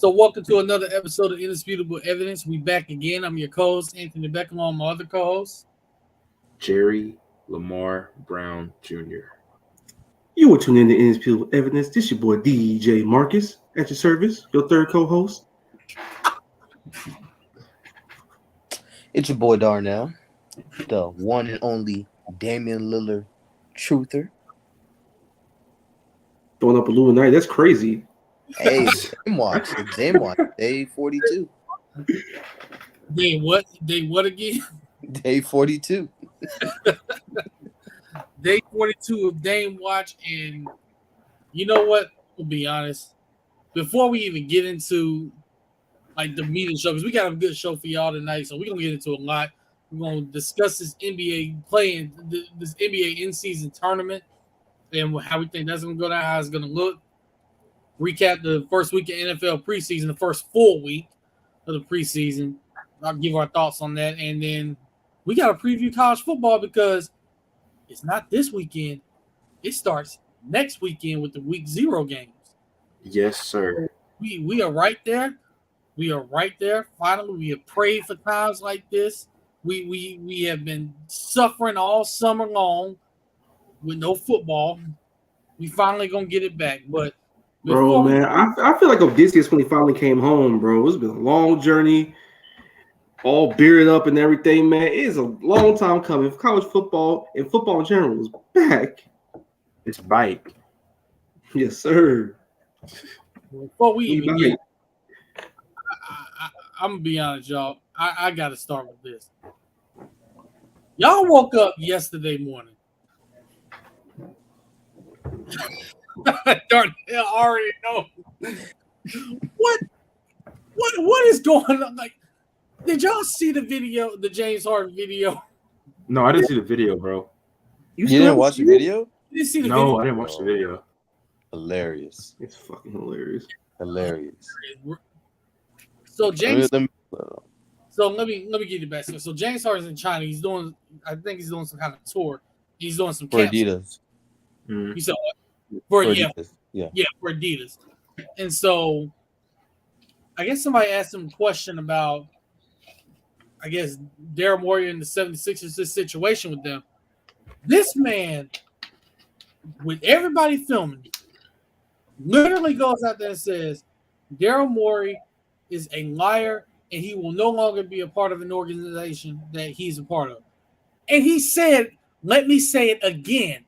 So, welcome to another episode of Indisputable Evidence. We back again. I'm your co-host, Anthony Beckham, on my other co-host, Jerry Lamar Brown Jr. You are tuning in to Indisputable Evidence. This your boy DJ Marcus at your service, your third co-host. It's your boy Darnell, the one and only Damian Lillard truther. Throwing up a Illuminati, that's crazy. Hey, Dame Watch, day 42. Day what? Day what again? Day 42. Day 42 of Dame Watch. And you know what? We'll be honest. Before we even get into like the meeting show, because we got a good show for y'all tonight, so we're gonna get into a lot. We're gonna discuss this NBA playing this NBA in-season tournament and how we think that's gonna go down, how it's gonna look. Recap the first week of NFL preseason, the first full week of the preseason. I'll give our thoughts on that, and then we got to preview college football because it's not this weekend. It starts next weekend with the week 0 games. Yes, sir. We are right there. We are right there. Finally, we have prayed for times like this. We have been suffering all summer long with no football. We finally gonna get it back, but Bro, man, I feel like Odysseus when he finally came home, bro. It's been a long journey, all bearded up and everything, man. It is a long time coming. College football and football in general is back. It's bike. Yes, sir. Before we even get, I'm gonna be honest, y'all. I got to start with this. Y'all woke up yesterday morning. Darnell already know what is going on. Like, did y'all see the video, the James Harden video? No, I didn't see the video, bro. You didn't watch the video? You didn't see the No, video? I didn't watch the video. Hilarious. It's fucking hilarious. So James, Let me- so let me give you the best. So James Harden's in China. I think he's doing some kind of tour. He's doing some for camps. Adidas. You said what? For Adidas. Yeah. For Adidas. And so I guess somebody asked him a question about, I guess, Daryl Morey and the 76ers, this situation with them. This man, with everybody filming, literally goes out there and says, Daryl Morey is a liar and he will no longer be a part of an organization that he's a part of. And he said, let me say it again.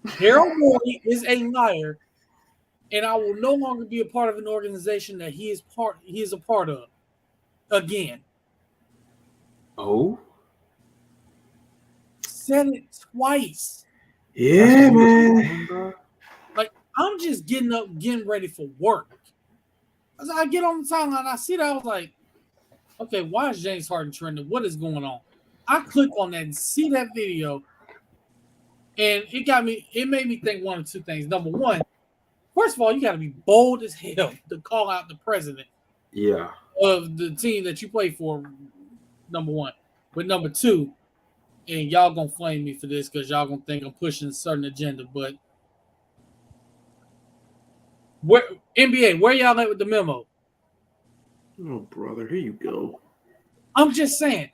Daryl Morey is a liar, and I will no longer be a part of an organization that he is a part of. Again. Oh? Said it twice. Yeah, man. Like, I'm just getting up, getting ready for work. As I get on the timeline, I see that, I was like, okay, why is James Harden trending? What is going on? I click on that and see that video. And it made me think one of two things. Number one, first of all, you got to be bold as hell to call out the president of the team that you play for, number one. But number two, and y'all going to flame me for this because y'all going to think I'm pushing a certain agenda, but NBA, where y'all at with the memo? Oh, brother, here you go. I'm just saying.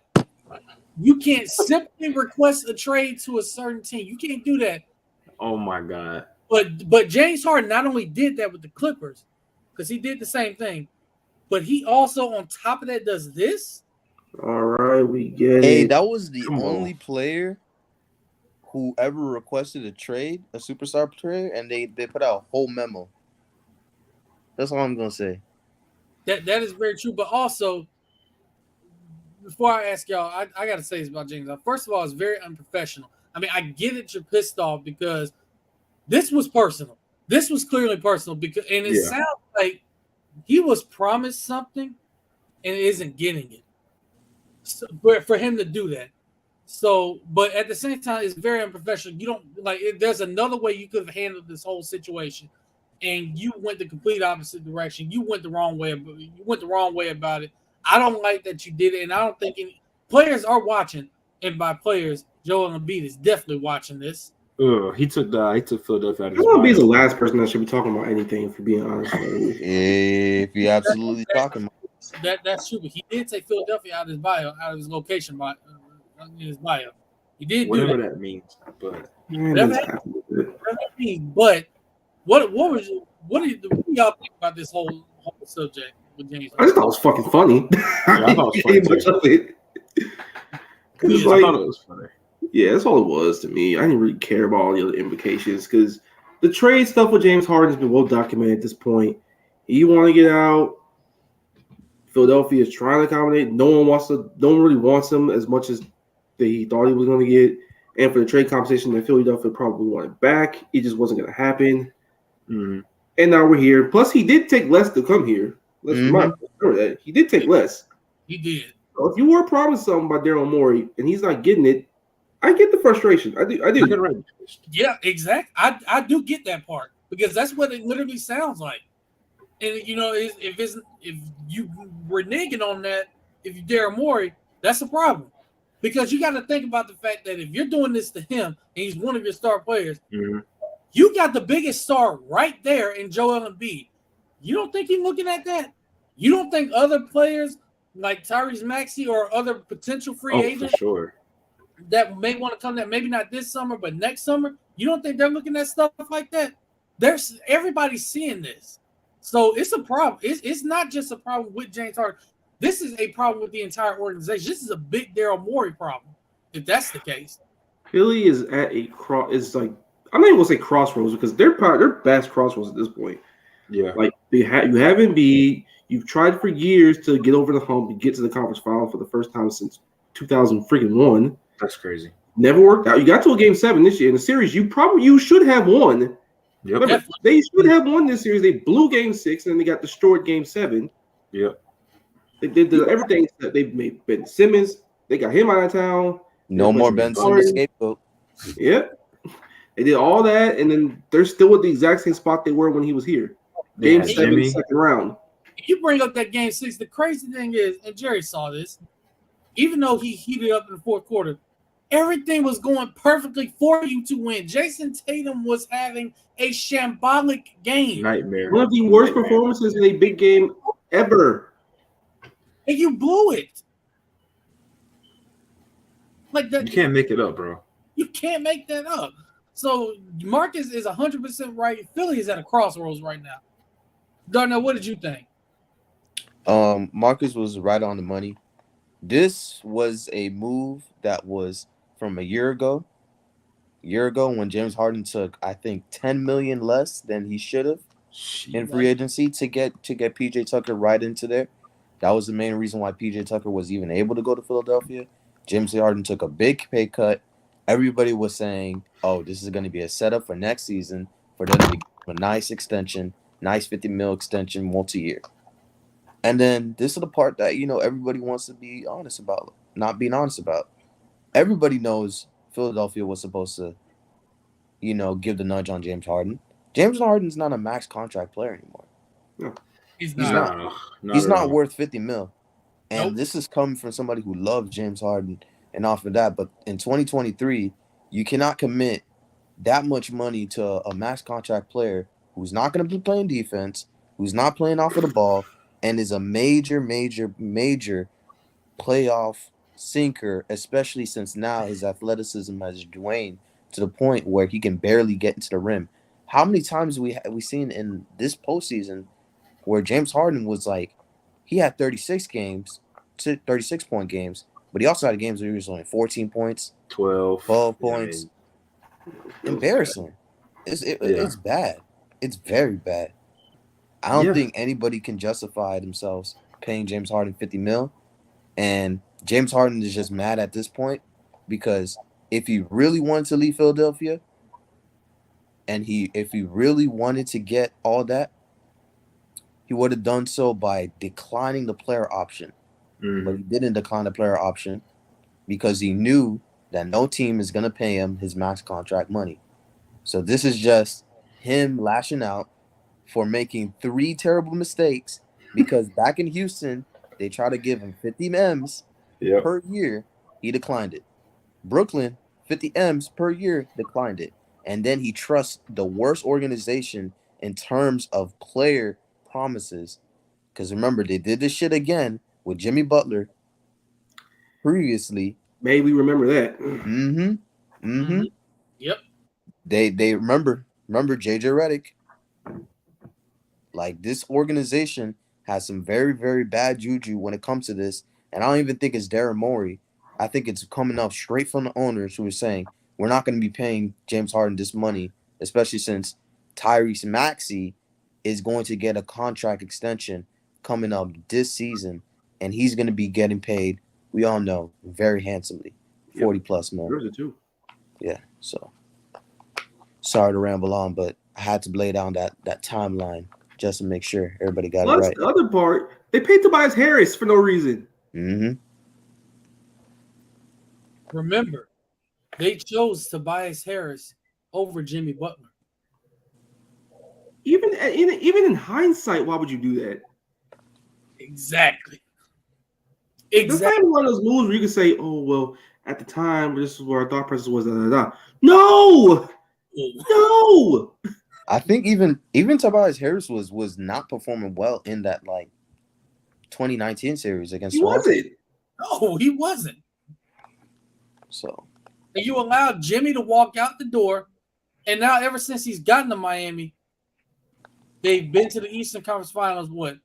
You can't simply request a trade to a certain team. You can't do that. Oh my God. But James Harden not only did that with the Clippers, because he did the same thing, but he also on top of that does this. All right, we get it. Hey, that was the only player who ever requested a trade, a superstar trade, and they put out a whole memo. That's all I'm gonna say. That is very true. But also, before I ask y'all, I got to say this about James. First of all, it's very unprofessional. I mean, I get it. You're pissed off because this was personal. This was clearly personal and it sounds like he was promised something and isn't getting it. So, for him to do that. So, but at the same time, it's very unprofessional. You don't there's another way you could have handled this whole situation, and you went the complete opposite direction. You went the wrong way. You went the wrong way about it. I don't like that you did it, and I don't think any players are watching. And by players, Joel Embiid is definitely watching this. He took Philadelphia out of his Joel Embiid is the bio. last person that should be talking about anything. For being honest, with you. If you absolutely talking about That's true, but he did take Philadelphia out of his bio, out of his location in his bio. He did do Whatever that. that means. But Man, Whatever that's that happened with it. means. But what do y'all think about this whole subject with James I just thought it was fucking funny. I thought it was I didn't funny, much of it. 'Cause it's Yeah, I like, thought it was funny. yeah, that's all it was to me. I didn't really care about all the other implications because the trade stuff with James Harden has been well documented at this point. You want to get out. Philadelphia is trying to accommodate. No one really wants him as much as he thought he was going to get. And for the trade compensation that Philadelphia probably wanted back, it just wasn't going to happen. Mhm. And now we're here. Plus, he did take less to come here. Let's Mhm. remember that. He did take less. he did. So if you were promised something by Daryl Morey and he's not getting it, I get the frustration. I do. I get it right. Yeah, exactly. I do get that part because that's what it literally sounds like. And if you reneging on that, if you're Daryl Morey, that's a problem. Because you got to think about the fact that if you're doing this to him and he's one of your star players, Mhm. you got the biggest star right there in Joel Embiid. You don't think he's looking at that? You don't think other players like Tyrese Maxey or other potential free Oh, for agents sure. that may want to come there, maybe not this summer, but next summer, you don't think they're looking at stuff like that? Everybody's seeing this. So it's a problem. It's not just a problem with James Harden. This is a problem with the entire organization. This is a big Daryl Morey problem, if that's the case. Philly is at a cross. It's like I'm not even gonna say crossroads because they're past crossroads at this point. Yeah. Like you have Embiid. You've tried for years to get over the hump and get to the conference final for the first time since 2001. That's crazy. Never worked out. You got to a game 7 this year in the series. You should have won. Yep. Remember, they should have won this series. They blew game 6 and then they got destroyed game 7. Yep. They did everything that they made Ben Simmons. They got him out of town. no more Ben Simmons scapegoat. Yep. They did all that, and then they're still at the exact same spot they were when he was here. They Game had 7, Jimmy. second round. You bring up that game 6. The crazy thing is, and Jerry saw this, even though he heated up in the fourth quarter, everything was going perfectly for you to win. Jason Tatum was having a shambolic game, Nightmare. One of the worst performances in a big game ever. and you blew it. Like You that, can't make it up, bro. you can't make that up. So Marcus is 100% right. Philly is at a crossroads right now. Darnell, what did you think? Marcus was right on the money. This was a move that was from a year ago. When James Harden took, I think, $10 million less than he should have in free agency to get PJ Tucker right into there. That was the main reason why PJ Tucker was even able to go to Philadelphia. James Harden took a big pay cut. Everybody was saying, "Oh, this is going to be a setup for next season for them to give him a nice extension, nice $50 million extension, multi-year." And then this is the part that everybody wants to be honest about, not being honest about. Everybody knows Philadelphia was supposed to, give the nudge on James Harden. James Harden's not a max contract player anymore. He's He's not. not. Not He's at not all. worth $50 million. And Nope. this is coming from somebody who loves James Harden and off of that. But in 2023, you cannot commit that much money to a max contract player who's not going to be playing defense, who's not playing off of the ball, and is a major, major, major playoff sinker, especially since now his athleticism has waned to the point where he can barely get into the rim. How many times we seen in this postseason where James Harden was like, he had 36 point games, but he also had games where he was only 14 points, 12 points. Embarrassing. It's bad. It's very bad. I don't think anybody can justify themselves paying James Harden $50 million. And James Harden is just mad at this point because if he really wanted to leave Philadelphia and if he really wanted to get all that, he would have done so by declining the player option. Mhm. But he didn't decline the player option because he knew that no team is going to pay him his max contract money. So this is just him lashing out for making 3 terrible mistakes because back in Houston, they tried to give him 50 M's Yep. per year. He declined it. Brooklyn, 50 M's per year, declined it. and then he trusts the worst organization in terms of player promises. Because remember, they did this shit again with Jimmy Butler previously. Maybe remember that. Yep. They remember JJ Redick. Like, this organization has some very, very bad juju when it comes to this. And I don't even think it's Daryl Morey. I think it's coming up straight from the owners who are saying, we're not going to be paying James Harden this money, especially since Tyrese Maxey is going to get a contract extension coming up this season, and he's going to be getting paid, we all know, very handsomely, 40 plus mil. There's it too. Yeah, so sorry to ramble on, but I had to lay down that timeline just to make sure everybody got Plus, it right. the other part, they paid Tobias Harris for no reason. Remember, they chose Tobias Harris over Jimmy Butler. Even in hindsight, why would you do that? Exactly. That's not even one of those moves where you can say, "Oh well, at the time, this is where our thought process was." No. I think even Tobias Harris was not performing well in that, like, 2019 series against He wasn't. No, he wasn't. So And you allowed Jimmy to walk out the door, and now ever since he's gotten to Miami, they've been to the Eastern Conference Finals, what,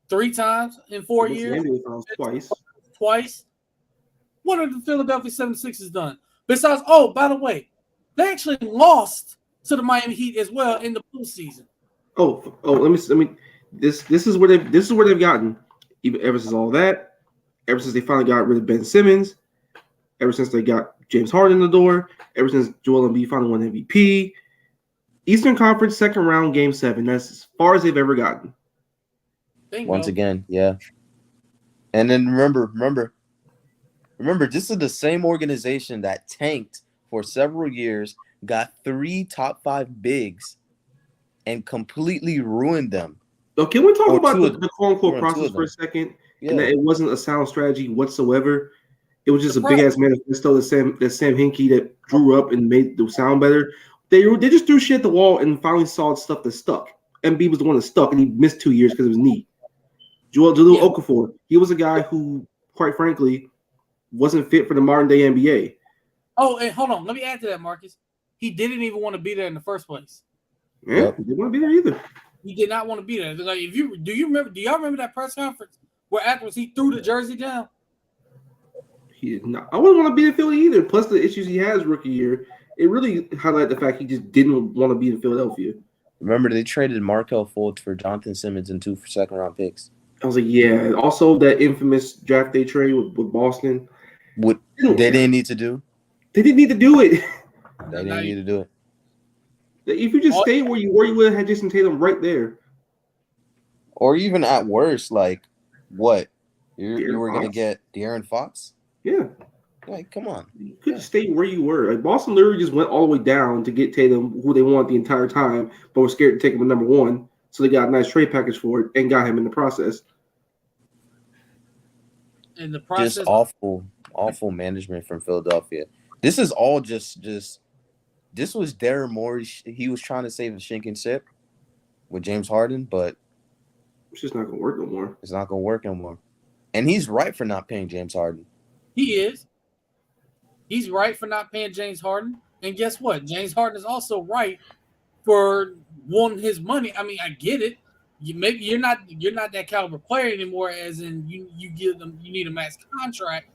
3 times in 4 years? NBA Finals twice. Twice. What have the Philadelphia 76ers done? Besides, oh, by the way, they actually lost to the Miami Heat as well in the postseason. Oh, let me. This is where they've gotten. Even ever since all that, ever since they finally got rid of Ben Simmons, ever since they got James Harden in the door, ever since Joel Embiid finally won MVP, Eastern Conference second round, Game 7. That's as far as they've ever gotten. Bingo. once again, yeah. And then remember, this is the same organization that tanked for several years, got 3 top 5 bigs, and completely ruined them. So can we talk Or about two the quote-unquote process for a second? Yeah. And that it wasn't a sound strategy whatsoever. It was just The a big-ass manifesto that Sam Hinkie that drew up and made the sound better. They just threw shit at the wall and finally saw stuff that stuck. Embiid was the one that stuck, and he missed 2 years because of his knee. Jahlil Okafor, he was a guy who, quite frankly, wasn't fit for the modern-day NBA. Oh, and hold on. Let me add to that, Marcus. He didn't even want to be there in the first place. Yeah, Yep. he didn't want to be there either. He did not want to be there. Like, do y'all remember that press conference where afterwards he threw the jersey down? He did not. I wouldn't want to be in Philly either. Plus the issues he has rookie year, it really highlighted the fact he just didn't want to be in Philadelphia. Remember, they traded Markelle Fultz for Jonathan Simmons and 2 second-round picks. I was like, yeah. Also, that infamous draft day trade with Boston. What they didn't need to do. They didn't need to do it. They didn't need to do it. If you just stayed where you were, you would have had Jason Tatum right there. Or even at worst, like, what? You De'Aaron were going to Fox. get De'Aaron Fox? Yeah. Like, come on. You could have stayed where you were. Like Boston literally just went all the way down to get Tatum, who they want the entire time, but were scared to take him at number 1. So they got a nice trade package for it and got him in the process. In the process, Just awful management from Philadelphia. This is all just this was Daryl Morey. He was trying to save a sinking ship with James Harden, but It's just not going to work no more. it's not going to work anymore. And he's right for not paying James Harden. he is. He's right for not paying James Harden. And guess what? James Harden is also right for wanting his money. I mean, I get it. Maybe you're not that caliber player anymore, as in you need a max contract,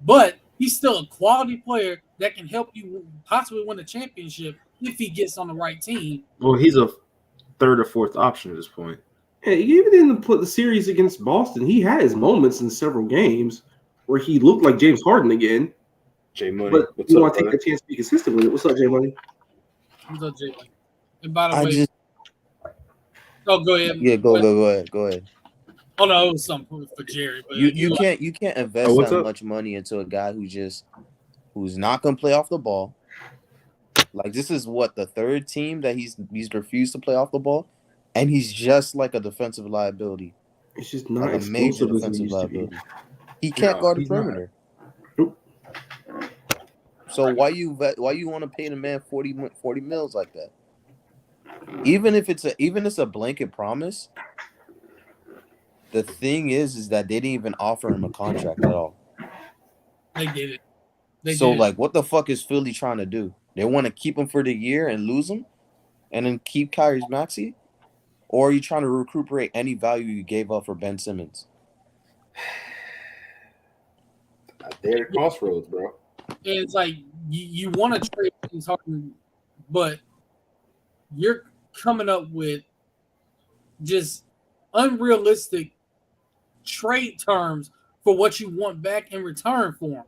but he's still a quality player that can help you possibly win a championship if he gets on the right team. Well, he's a 3rd or 4th option at this point. Hey, even in the series against Boston, he had his moments in several games where he looked like James Harden again. J Money, But what's you up, want to take brother? that chance to be consistent with it. What's up, J Money? What's up, Jay? And by the way, go ahead. Yeah, go ahead. Oh no, it was something for Jerry. But You can't invest what's that up? much money into a guy who's not gonna play off the ball. Like, this is what, the 3rd team that he's refused to play off the ball, and he's just like a defensive liability, It's just not like a major explosive as he defensive used to be. liability. He can't No, guard the he's not. perimeter. Nope. So why you want to pay the man 40 mils like that? Even if it's a blanket promise, the thing is that they didn't even offer him a contract at all. They did it. Like, what the fuck is Philly trying to do? They want to keep him for the year and lose him, and then keep Tyrese Maxey, or are you trying to recuperate any value you gave up for Ben Simmons? They're at crossroads, bro. And it's like you want to trade James Harden, but you're coming up with just unrealistic trade terms for what you want back in return for him.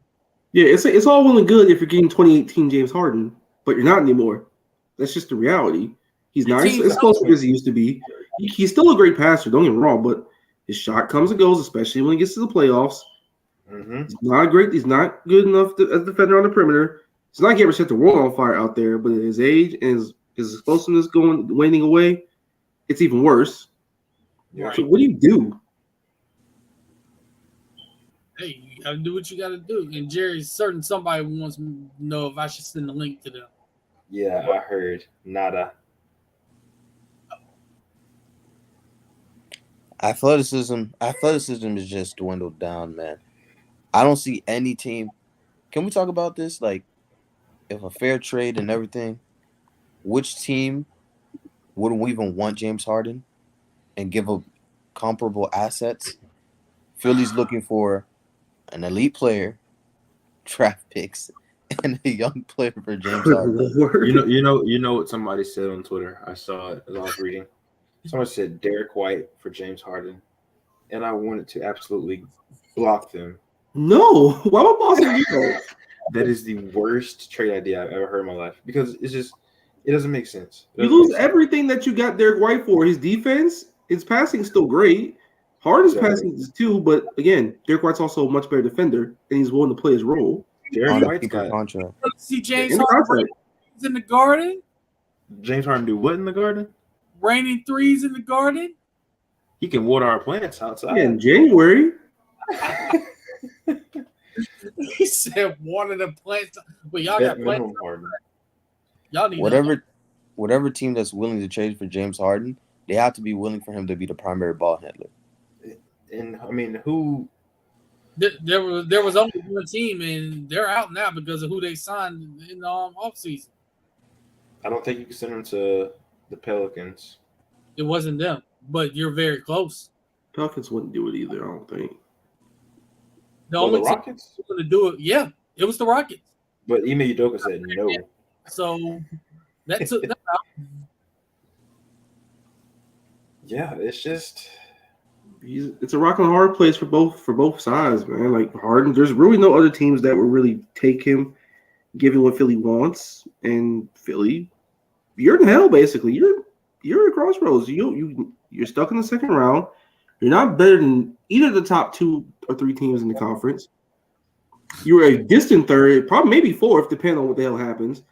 Yeah, it's all well and good if you're getting 2018 James Harden, but you're not anymore. That's just the reality. He's not as explosive as he used to be. He's still a great passer, don't get me wrong, but his shot comes and goes, especially when he gets to the playoffs. Mm-hmm. He's not good enough as a defender on the perimeter. He's not getting to set the world on fire out there, but at his age and his explosiveness waning away, it's even worse. Yeah. So what do you do? Hey, you gotta do what you gotta do. And Jerry's certain somebody wants me to know if I should send a link to them. Yeah, I heard. Nada. Athleticism is just dwindled down, man. I don't see any team. Can we talk about this? Like, if a fair trade and everything, which team wouldn't even want James Harden and give up comparable assets? Philly's looking for an elite player, draft picks, and a young player for James Harden. You know what somebody said on Twitter? I saw it as I was reading. Someone said Derek White for James Harden, and I wanted to absolutely block them. No, why would Boston do that? That is the worst trade idea I've ever heard in my life because it doesn't make sense. You lose everything that you got Derek White for. His defense, his passing is still great. Harden's passing is too, but again, Derek White's also a much better defender, and he's willing to play his role. Derek White's got contract. See James Harden in the Garden. James Harden do what in the Garden? Raining threes in the Garden. He can water our plants outside. Yeah, in January. He said water the plants. Well, y'all got plants. Y'all need whatever team that's willing to trade for James Harden, they have to be willing for him to be the primary ball handler. And I mean, who? There was only one team, and they're out now because of who they signed in the offseason. I don't think you can send him to the Pelicans. It wasn't them, but you're very close. Pelicans wouldn't do it either, I don't think. The only Rockets team to do it, yeah, it was the Rockets. But Ime Udoka said no. So that took them out. Yeah, it's just it's a rock and hard place for both sides, man. Like Harden, there's really no other teams that will really take him, given what Philly wants. And Philly, you're in hell basically. You're at crossroads. You're stuck in the second round. You're not better than either of the top 2 or 3 teams in the conference. You're a distant third, probably maybe 4th, depending on what the hell happens.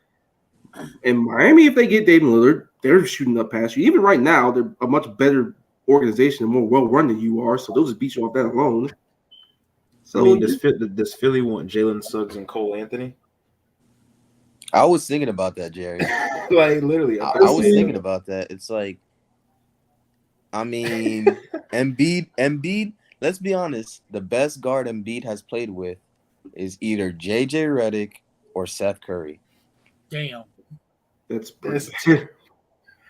And Miami, if they get Damian Lillard, they're shooting up past you. Even right now, they're a much better organization and more well-run than you are, so they'll just beat you off that alone. So, I mean, does Philly want Jalen Suggs and Cole Anthony? I was thinking about that, Jerry. Like, literally. I was thinking about that. It's like, I mean, Embiid, let's be honest, the best guard Embiid has played with is either JJ Redick or Seth Curry. Damn. that's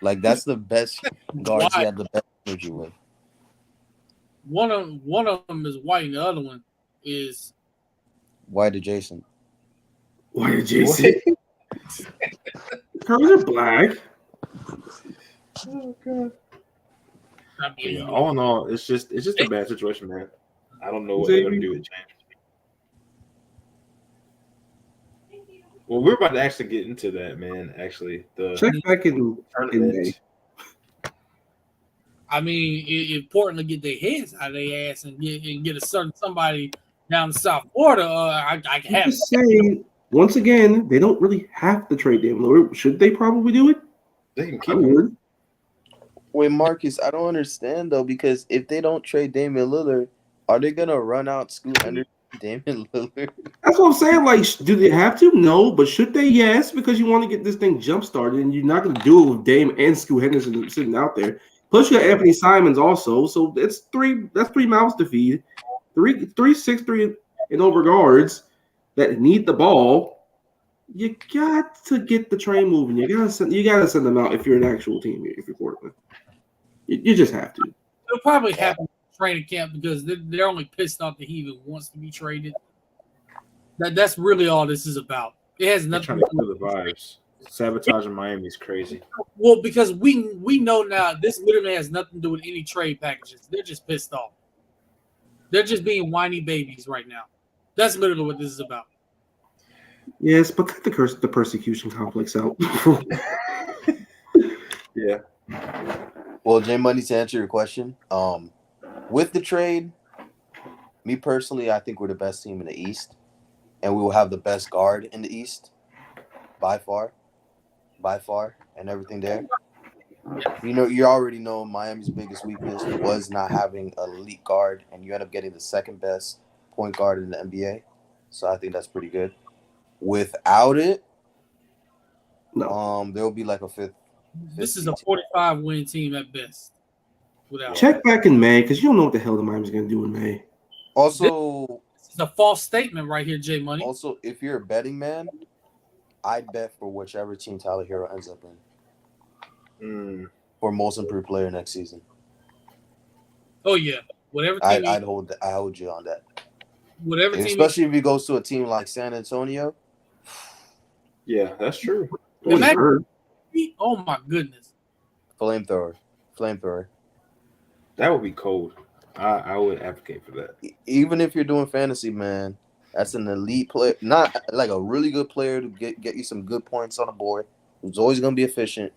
Like, that's the best guards he had the best energy with. One of them is white, and the other one is White adjacent. Why did Jason? Curls are black. Oh god. I mean, Yeah, all in all, it's just a bad situation, man. I don't know what they're gonna do with James. Well, we're about to actually get into that, man. Actually, the Check back in tournament. May. I mean, if Portland get their heads out of their ass and get a certain somebody down in South Florida, I can have. Just saying, once again, they don't really have to trade Damian Lillard. Should they probably do it? They can I keep him. would. Wait, Marcus, I don't understand though, because if they don't trade Damian Lillard, are they gonna run out Scoot Henderson Damian Lillard. That's what I'm saying. Like, do they have to? No, but should they? Yes, because you want to get this thing jump started, and you're not going to do it with Dame and Scoot Henderson sitting out there. Plus, you got Anthony Simons also, so it's three. That's 3 mouths to feed. 3, 6, 3 and over guards that need the ball. You got to get the train moving. You gotta send them out if you're an actual team. If you're Portland, you just have to. It'll probably happen in training camp because they're only pissed off that he even wants to be traded. That's really all this is about. It has They're nothing trying to to do kill with the vibes. Sabotaging Miami is crazy. Well, because we know now this literally has nothing to do with any trade packages. They're just pissed off. They're just being whiny babies right now. That's literally what this is about. Yes, but cut the persecution complex out. Yeah. Well, J Money, to answer your question, with the trade, me personally, I think we're the best team in the East, and we will have the best guard in the East, by far, and everything there. You know, you already know Miami's biggest weakness was not having an elite guard, and you end up getting the second best point guard in the NBA. So I think that's pretty good. Without it, No. there will be like a fifth. This is a 45-win team at best. Without Check back in May because you don't know what the hell the Miami's going to do in May. Also, It's a false statement right here, J Money. Also, if you're a betting man, I'd bet for whichever team Tyler Hero ends up in for most improved player next season. Oh yeah, whatever team. I hold you on that. Whatever team. Especially if he goes to a team like San Antonio. Yeah, that's true. Imagine, oh my goodness. Flamethrower. That would be cold. I would advocate for that. Even if you're doing fantasy, man, that's an elite player, not like a really good player to get you some good points on the board. Who's always going to be efficient,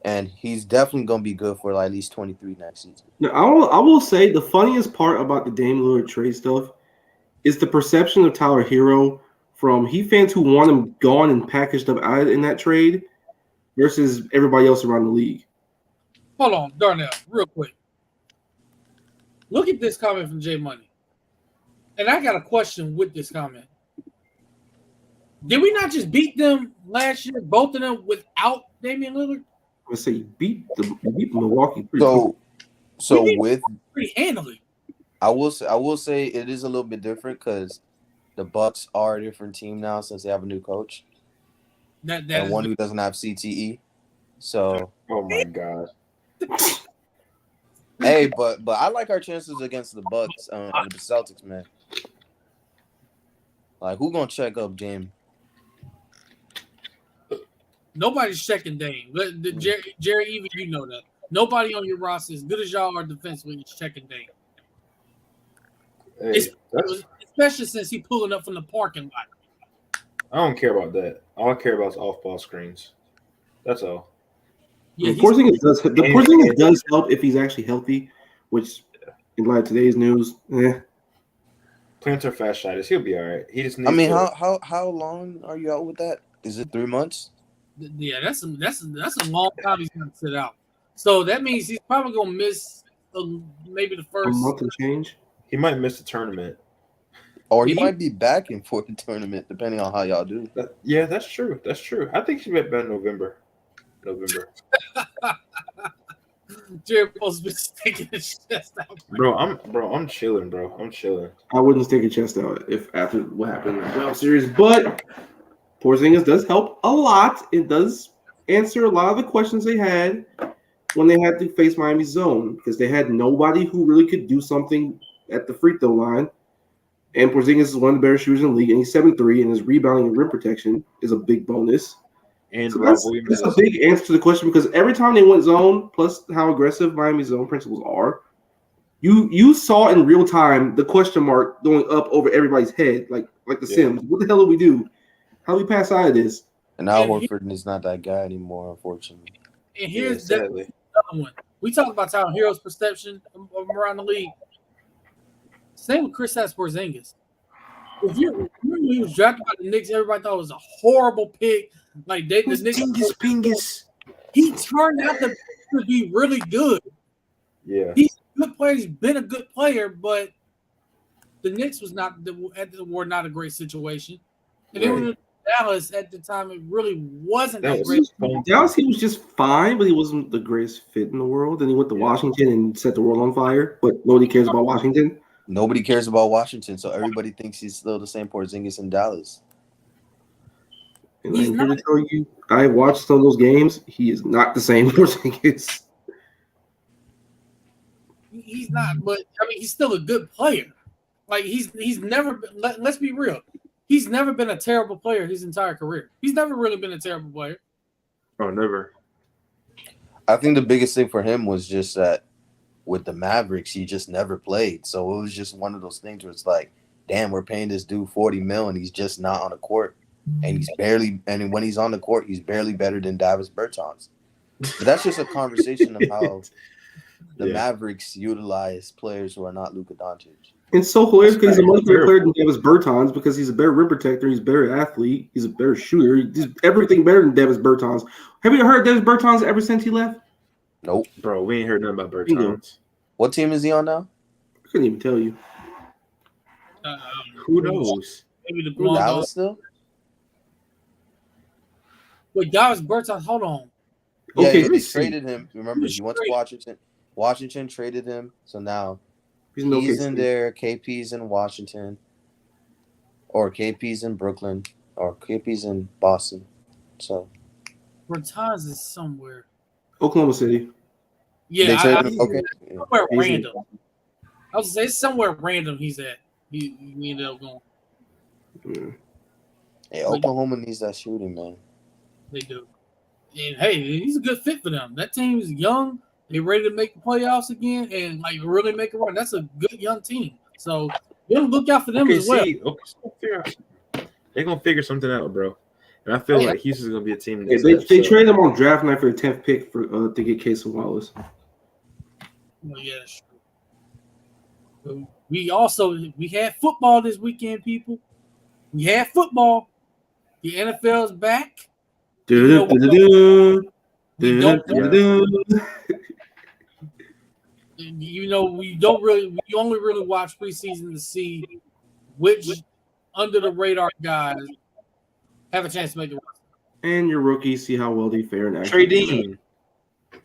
and he's definitely going to be good for like at least 23 next season. Now, I will say the funniest part about the Dame Lillard trade stuff is the perception of Tyler Hero from Heat fans who want him gone and packaged up out in that trade versus everybody else around the league. Hold on, Darnell, real quick. Look at this comment from J Money. And I got a question with this comment. Did we not just beat them last year, both of them, without Damian Lillard? I would say you beat Milwaukee pretty pretty handily. I will say it is a little bit different because the Bucks are a different team now since they have a new coach. And one who doesn't have CTE. So oh my God. Hey, but I like our chances against the Bucks and the Celtics, man. Like, who gonna check up Dame? Nobody's checking Dame. Jerry, even you know that. Nobody on your roster, as good as y'all are defensively, is checking Dame. Hey, Especially since he's pulling up from the parking lot. I don't care about that. All I care about is off-ball screens. That's all. Yeah, Porzingis does help if he's actually healthy, which in light of today's news, Plantar fasciitis, he'll be all right. He just needs. I mean, how long are you out with that? Is it 3 months? Yeah, that's a long time he's gonna sit out. So that means he's probably gonna miss maybe the first month and change. He might miss the tournament, or he might be back in for the tournament, depending on how y'all do. Yeah, that's true. That's true. I think he might be in November. Jared supposed to be sticking his chest out. I'm chilling, bro. I'm chilling. I wouldn't stick a chest out if after what happened in the playoff series, but Porzingis does help a lot. It does answer a lot of the questions they had when they had to face Miami's zone because they had nobody who really could do something at the free throw line. And Porzingis is one of the better shooters in the league, and he's 7'3", and his rebounding and rim protection is a big bonus. And so that's a big answer to the question because every time they went zone, plus how aggressive Miami's zone principles are, you saw in real time the question mark going up over everybody's head, like the Sims. What the hell do we do? How do we pass out of this? And now Horford is not that guy anymore, unfortunately. And here's another one. We talk about Tyler Hero's perception around the league. Same with Kristaps Porzingis. If you remember when he was drafted by the Knicks, everybody thought it was a horrible pick. Like the Knicks, he turned out to be really good. Yeah, he's a good player. He's been a good player, but the Knicks was not were not a great situation, and then when Dallas at the time, it really wasn't that great. Dallas, he was just fine, but he wasn't the greatest fit in the world. Then he went to Washington and set the world on fire. But nobody cares about Washington. Nobody cares about Washington, so everybody thinks he's still the same Porzingis in Dallas. And I'm here to tell you, I watched some of those games. He is not the same Porzingis. He's not, but I mean, he's still a good player. Like he's never been, let's be real. He's never been a terrible player his entire career. He's never really been a terrible player. Oh, never. I think the biggest thing for him was just that with the Mavericks, he just never played. So it was just one of those things where it's like, damn, we're paying this dude $40 million and he's just not on the court. And and when he's on the court, he's barely better than Davis Bertans. But that's just a conversation of how the Mavericks utilize players who are not Luka Doncic. It's so hilarious because he's a much better player than Davis Bertans because he's a better rim protector, he's a better athlete, he's a better shooter, he's everything better than Davis Bertans. Have you heard Davis Bertans ever since he left? Nope. Bro, we ain't heard nothing about Bertans. What team is he on now? I couldn't even tell you. Who knows? Maybe the Dallas still? Wait, Davis Bertans, hold on. Yeah, Okay, they traded him. Remember, he went to Washington. Washington traded him, so now he's in there. KP's in Washington, or KP's in Brooklyn, or KP's in Boston. So Bertans is somewhere. Oklahoma City. Yeah, okay. Somewhere random. I was say it's somewhere random. He's at. He ended up going. Yeah. Hey, Oklahoma needs that shooting, man. They do. And hey, he's a good fit for them. That team is young. They're ready to make the playoffs again and like really make a run. That's a good young team. So you look out for them as well. They're gonna figure something out, bro. And I feel like Houston's gonna be a team. They traded him on draft night for the 10th pick for to get Casey Wallace. Well, yeah, that's true. We had football this weekend, people. We had football. The NFL's back. We only really watch preseason to see which under the radar guys have a chance to make the roster. And your rookies see how well they fare in Trey Dean.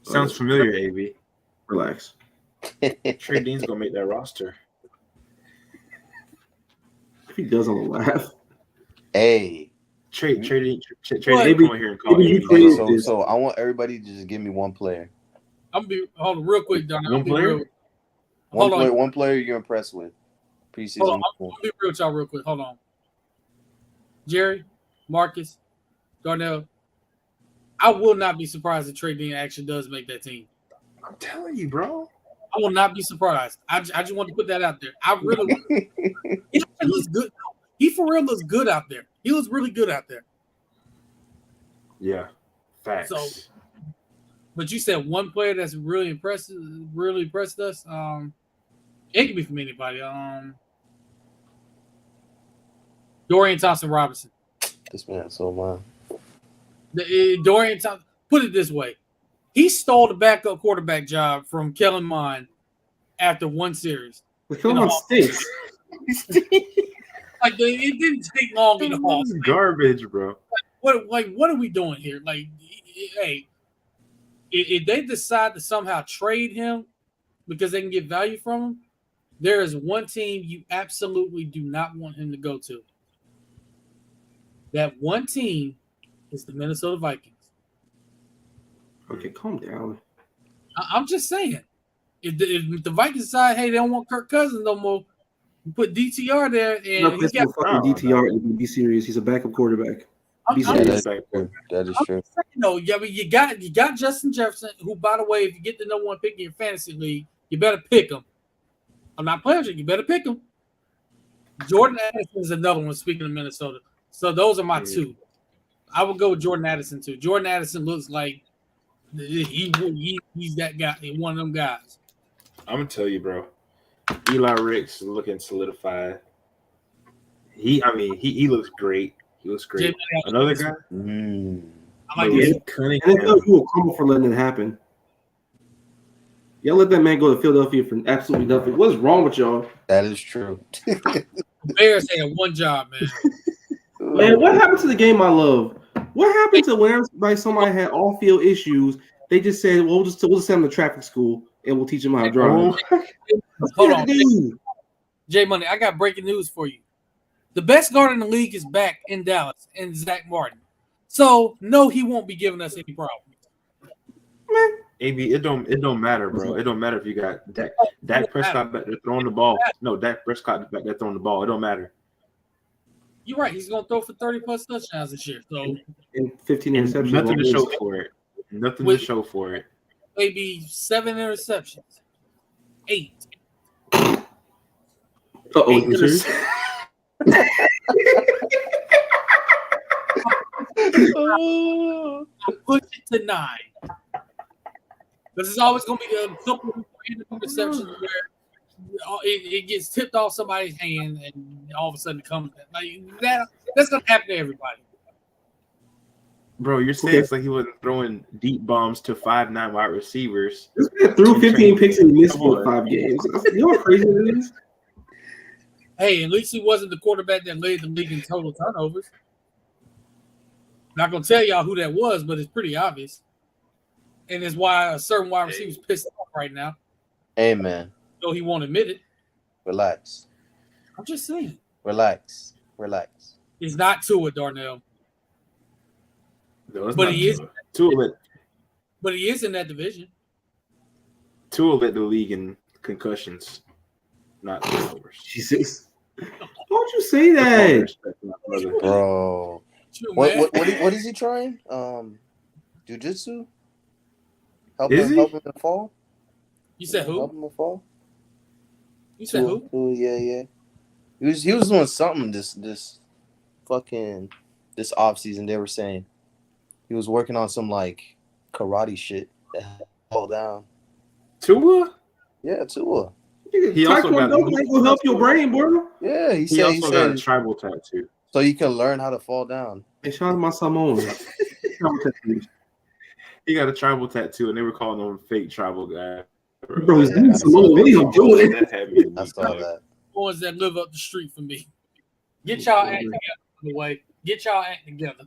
Sounds familiar, AB. Relax. Trey Dean's gonna make that roster. If he does, I'm gonna laugh. Hey. Trey Dean, come on here and call me. So I want everybody to just give me one player. Hold on real quick, Don. One player? One player you're impressed with. Preseason. Hold on, I'll be real with y'all real quick. Hold on. Jerry, Marcus, Darnell. I will not be surprised if Trey Dean actually does make that team. I'm telling you, bro. I will not be surprised. I just want to put that out there. I really he looks good. He for real looks good out there. He looks really good out there. Yeah. Facts. So, but you said one player that's really impressed us. It could be from anybody. Dorian Thompson-Robinson. This man so mine. Dorian Thompson. Put it this way. He stole the backup quarterback job from Kellen Mond after one series. But Kellen Mond stinks. Like it didn't take long in the hall. Garbage, bro. What are we doing here? Like, hey, if they decide to somehow trade him because they can get value from him, there is one team you absolutely do not want him to go to. That one team is the Minnesota Vikings. Okay, calm down. I'm just saying, if the Vikings decide, hey, they don't want Kirk Cousins no more, you put DTR there, and he's got fucking DTR in the series. He's a backup quarterback. That is true. No, yeah, but you got Justin Jefferson, who, by the way, if you get the number one pick in your fantasy league, you better pick him. I'm not playing with you. You better pick him. Jordan Addison is another one. Speaking of Minnesota, so those are my two. I would go with Jordan Addison too. Jordan Addison looks like he's that guy, one of them guys. I'm gonna tell you, bro. Eli Ricks is looking solidified. He looks great. He looks great. Another guy. I like NFL, you will crumble for letting it happen. Y'all let that man go to Philadelphia for absolutely nothing. What's wrong with y'all? That is true. Bears had one job, man. Man, what happened to the game I love? What happened to whenever somebody had off-field issues? They just said, "Well, we'll just send them to traffic school and we'll teach them how to drive." Hold on, Jay Money. I got breaking news for you. The best guard in the league is back in Dallas, and Zach Martin. So no, he won't be giving us any problems. AB, it don't matter, bro. It don't matter if you got Dak Prescott back there throwing the ball. No, Dak Prescott back there throwing the ball. It don't matter. You're right. He's going to throw for 30-plus touchdowns this year. So And 15 And interceptions. nothing to show for it. Nothing to show for it. maybe 7 interceptions. 8. Uh-oh, you serious? Push it to 9. This is always going to be a couple of random interceptions where it gets tipped off somebody's hand and all of a sudden it comes like that. That's going to happen to everybody. Bro, you're saying it's like he wasn't throwing deep bombs to 5'9" wide receivers. This man threw 15 picks and missed 5 games. You know how crazy it is? Hey, at least he wasn't the quarterback that led the league in total turnovers. Not going to tell y'all who that was, but it's pretty obvious. And it's why a certain wide receiver's pissed off right now. Amen. Though he won't admit it. Relax. I'm just saying. Relax. It's not Tua, Darnell. No, it's But not he is. Tua But he is in that division. led the league in concussions, not turnovers. Jesus. Don't you say that? Bro. True, What man. what is he trying? Jiu-jitsu? Help Is he? him fall? You said Help who? him fall? You said who? Yeah. He was doing something this offseason. They were saying he was working on some like karate shit that fall down. Tua? Yeah, Tua. He also got- Taekwondo will help your brain, bro. Yeah, He also got a tribal tattoo. so you can learn how to fall down. Hey, shout out to my Samoan. He got a tribal tattoo, and they were calling him fake tribal guy. Bro, he's Yeah, doing Samoan. What are you doing? That had me I saw that. Boys that live up the street from me. Get y'all act together, by the way. Get y'all act together.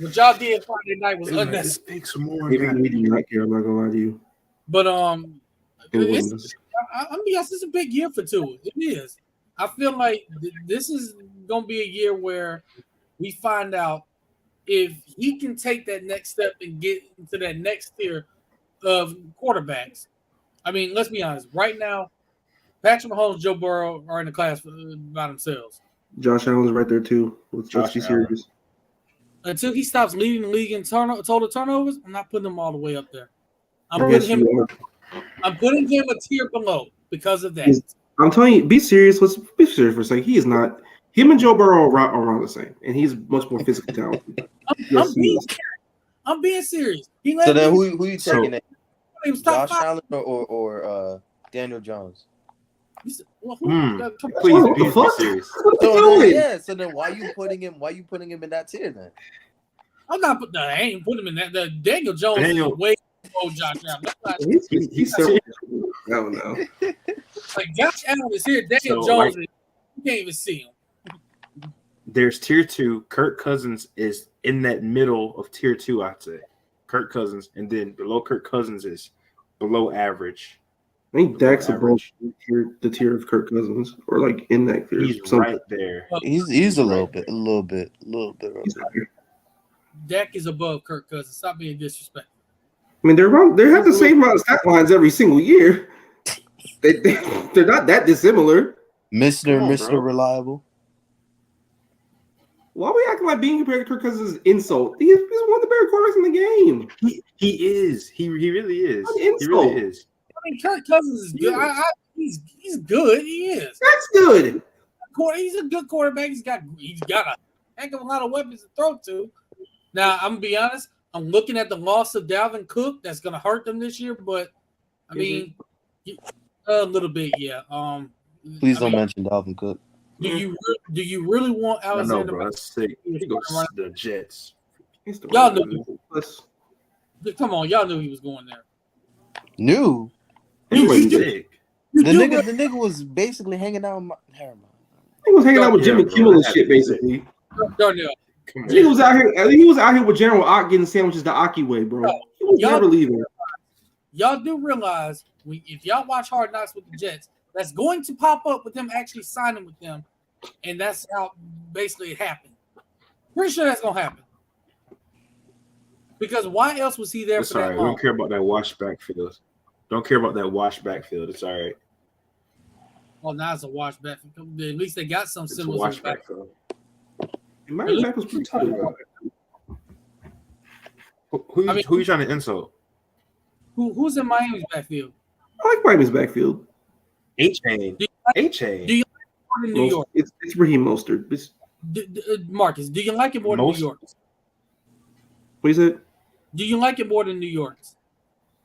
What y'all did Friday night was unnecessary. Take some more. Maybe we do not care. I'm not gonna lie to you. But It it's, wasn't. I mean, yes, it's a big year for Tua. It is. I feel like this is gonna be a year where we find out if he can take that next step and get into that next tier of quarterbacks. I mean, let's be honest. Right now, Patrick Mahomes, Joe Burrow are in the class by themselves. Josh Allen's right there too. Let's Josh be Allen. serious. Until he stops leading the league in total turnovers, I'm not putting him all the way up there. Yes, you are. I'm putting him a tier below because of that. I'm telling you, be serious. Let's be serious for a second. He is not. Him and Joe Burrow are around the same, and he's much more physically talented. I'm being serious. So then who you taking? He was top Josh 5. Allen or Daniel Jones? Please What be the fuck? serious. So then why you putting him in that tier then? I'm not putting. I ain't putting him in that. The Daniel Jones is way below Josh Allen. That's not, He's so. I don't know. like Josh Allen is here. Daniel So, Jones, like- you can't even see him. There's tier 2. Kirk Cousins is in that middle of tier 2, I'd say. Kirk Cousins, and then below Kirk Cousins is below average. I think Dak's above Average. the tier of Kirk Cousins, or like in that tier. He's right there. He's a little bit. He's higher. Dak is above Kirk Cousins. Stop being disrespectful. I mean, they're around. They have the same amount of stat lines every single year. They're not that dissimilar. Mr. Come on, Mr. bro. Reliable. Why are we acting like being compared to Kirk Cousins is an insult? He's one of the better quarterbacks in the game. He is. He really is. What an He really insult. is. I mean, Kirk Cousins is good. He's good. He is. That's good. He's a good quarterback. He's got a heck of a lot of weapons to throw to. Now, I'm gonna be honest. I'm looking at the loss of Dalvin Cook. That's gonna hurt them this year. But I mean, a little bit, yeah. Please I don't mean, mention Dalvin Cook. Do you really want I know, Alexander? bro. That's sick. He goes to the Jets. He's the Y'all right know. one. Let's Come on, y'all knew he was going there. New. He was You- sick. You The do nigga was basically hanging out. Never mind. He was hanging out with Yeah, Jimmy bro, Kimmel and that shit, had to be sick. basically. Darnell. Come He on. was out here. He was out here with General Ott getting sandwiches the Aki way, bro. He was Y'all- never leaving. Y'all do realize if y'all watch Hard Knocks with the Jets, that's going to pop up with them actually signing with them, and that's how basically it happened. Pretty sure that's gonna happen. Because why else was he there It's for all that right. We long? don't care about that wash backfield. Don't care about that wash backfield. It's all right. Well, now it's a wash back. At least they got some It's a symbols. wash of back. backfield. Miami back was pretty Talking good. about who I mean- you trying to insult? Who's in Miami's backfield? I like Miami's backfield. A-Chain. Do you A-Chain. do you- More than New York, It's Raheem Mostert. Marcus. Do you like it more than Most- New York? What is it? Do you like it more than New York's?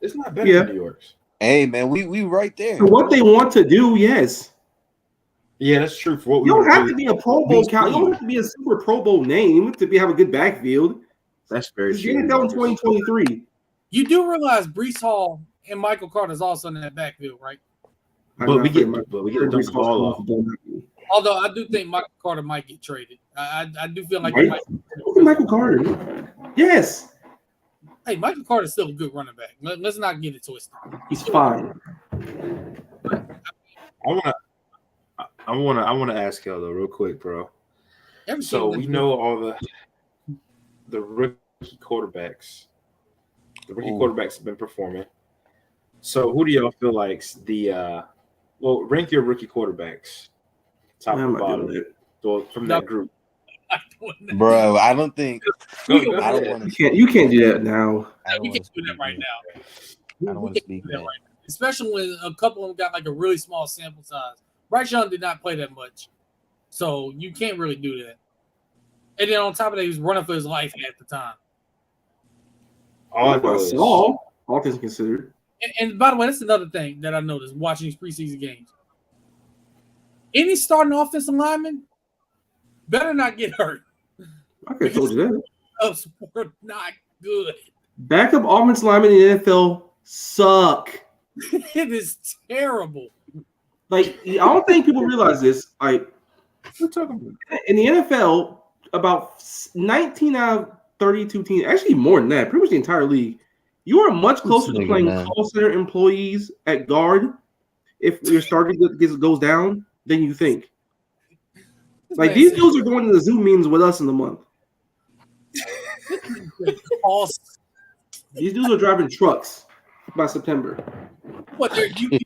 It's not better Yeah. than New York's. Hey man, we right there. For what they want to do, yes. Yeah, that's true. For what we You don't want have to to do. be a Pro Bowl These count. You don't have to be a super Pro Bowl name to have a good backfield. That's very It's true. getting down in Marcus. 2023. You do realize Brees Hall and Michael Carter's also in that backfield, right? But we get to dump the ball off. Although I do think Michael Carter might get traded. I do feel like Right? he might. Look at Michael Carter. Yes, Hey, Michael Carter's still a good running back. Let's not get it twisted. he's fine. I wanna ask y'all though, real quick, bro. Every So team we is know all the rookie quarterbacks. The rookie quarterbacks have been performing. So who do y'all feel like's the rank your rookie quarterbacks top I'm to not doing bottom it. from that group. good. Bro, I don't think Go I don't ahead. want You can't do that now. We can't do that right now. I don't want to speak, do that man. right now. Especially when a couple of them got like a really small sample size. Bryce Young did not play that much, so you can't really do that. And then on top of that, he was running for his life at the time. All I know is all things considered. And by the way, that's another thing that I noticed watching these preseason games. Any starting offensive lineman better not get hurt. I could have told you that. Us were not good. Backup offensive linemen in the NFL suck. It is terrible. Like, I don't think people realize this. Like, we're talking about. in the NFL, about 19 out of 32 teams, actually more than that, pretty much the entire league, you are much closer to nigga, playing man. call center employees at guard if your starting goes down than you think. This Like, man these said, dudes are going to the Zoom meetings with us in the month. "False." These dudes are driving trucks by September. What they're you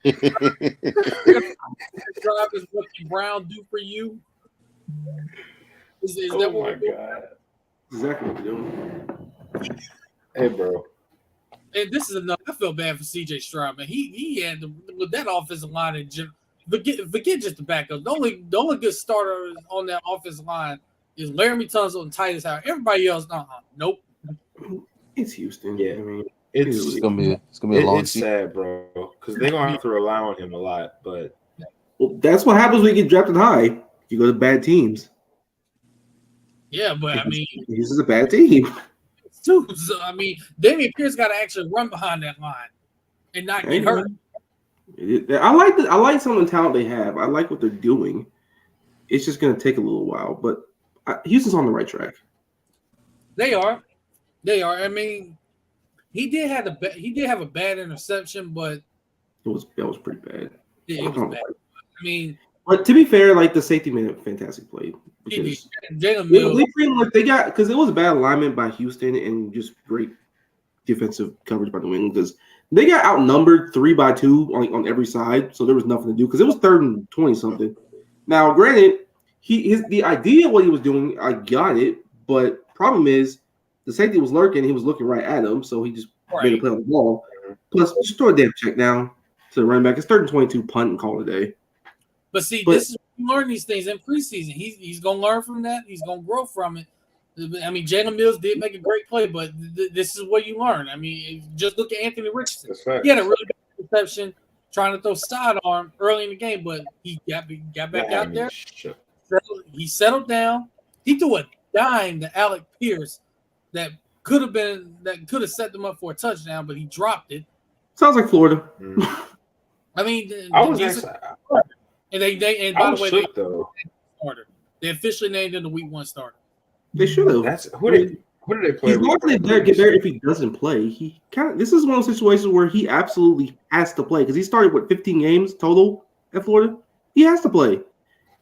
drivers what can Brown do for you? Is that Oh what my we're doing? god. Exactly what they're doing. Hey, bro. And this is enough. I feel bad for CJ Stroud, man. He had with that offensive line in general. Forget just the backup. The only good starter on that offensive line is Laramie Tunsil and Titus Howard. Everybody else, nope. It's Houston. Yeah. I mean, It's gonna be a long It's season. sad, bro, because they're gonna have to rely on him a lot. But well, that's what happens when you get drafted high. You go to bad teams. Yeah, but I mean, This is a bad team. too. So, I mean, Damian Pierce got to actually run behind that line and not get hurt. I like some of the talent they have. I like what they're doing. It's just going to take a little while, but Houston's on the right track. They are. I mean, he did have a bad interception, but That was pretty bad. it was bad. I mean, But to be fair, like the safety made a fantastic play he did. because Jalen Mills. they got because it was a bad alignment by Houston and just great defensive coverage by New England because they got outnumbered 3-2 on every side, so there was nothing to do because it was 3rd and 20 something. Now, granted, the idea of what he was doing, I got it, but problem is the safety was lurking, he was looking right at him, so he just made a play on the ball. Plus, just throw a damn check down to the running back. It's 3rd and 22, punt and call it a day. But see, this is you learn these things in preseason. He's gonna learn from that. He's gonna grow from it. I mean, Jalen Mills did make a great play, but this is what you learn. I mean, just look at Anthony Richardson. that's fact. He had a really bad reception trying to throw sidearm early in the game, but he got back out there. He settled down. He threw a dime to Alec Pierce that could have set them up for a touchdown, but he dropped it. Sounds like Florida. I mean, I was these actually, are- and and I by was the way, shook though. they officially named him the Week 1 starter. They should have. That's who did they play? He's not going to get there if he doesn't play. This is one of those situations where he absolutely has to play because he started 15 games total at Florida. He has to play.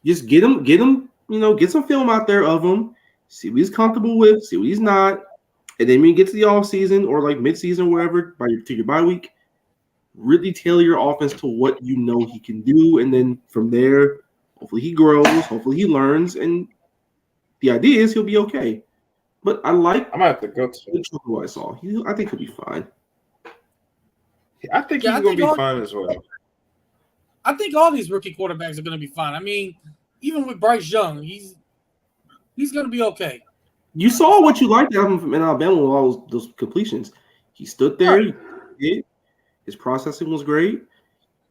Just get him, get some film out there of him, see what he's comfortable with, see what he's not, and then when you get to the off season or like mid season or whatever, to your bye week, really tailor your offense to what you know he can do, and then from there, hopefully he grows, hopefully he learns, and the idea is he'll be okay. But I might have to go to who I saw. I think he'll be fine. I think he's going to be fine as well. I think all these rookie quarterbacks are going to be fine. I mean, even with Bryce Young, he's going to be okay. You saw what you liked out of him in Alabama with all those completions. He stood there. His processing was great.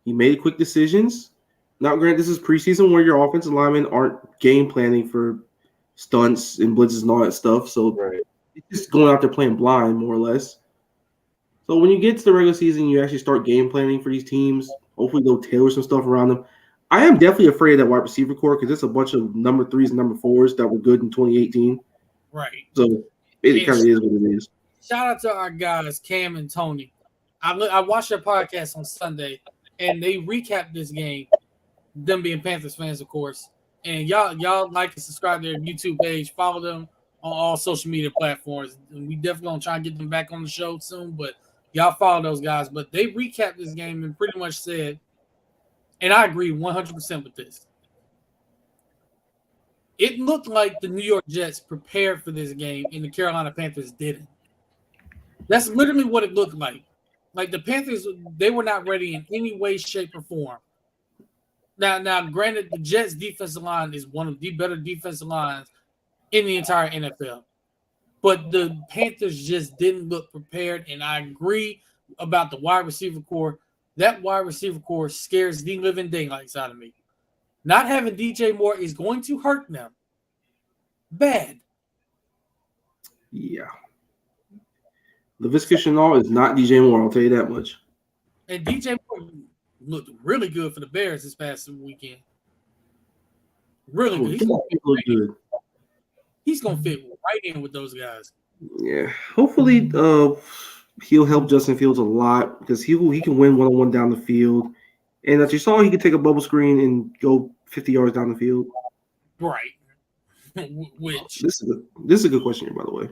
He made quick decisions. Now, granted, this is preseason where your offensive linemen aren't game planning for stunts and blitzes and all that stuff. So it's just going out there playing blind, more or less. So when you get to the regular season, you actually start game planning for these teams. Hopefully they'll tailor some stuff around them. I am definitely afraid of that wide receiver core because it's a bunch of number 3s and number 4s that were good in 2018. Right. So it kind of is what it is. Shout out to our guys, Cam and Tony. I watched their podcast on Sunday, and they recapped this game, them being Panthers fans, of course. And y'all like and subscribe to their YouTube page. Follow them on all social media platforms. And we definitely going to try and get them back on the show soon, but y'all follow those guys. But they recapped this game and pretty much said, and I agree 100% with this, it looked like the New York Jets prepared for this game and the Carolina Panthers didn't. That's literally what it looked like. Like the Panthers, they were not ready in any way, shape, or form. Now, granted, the Jets' defensive line is one of the better defensive lines in the entire NFL. But the Panthers just didn't look prepared, and I agree about the wide receiver core. That wide receiver core scares the living daylights out of me. Not having DJ Moore is going to hurt them. Bad. Yeah. Laviska Shenault is not DJ Moore, I'll tell you that much. And DJ Moore looked really good for the Bears this past weekend. Really good. He's going to fit right in with those guys. Yeah. Hopefully he'll help Justin Fields a lot because he can win one-on-one down the field. And as you saw, he could take a bubble screen and go 50 yards down the field. Right. Which this is a good question here, by the way.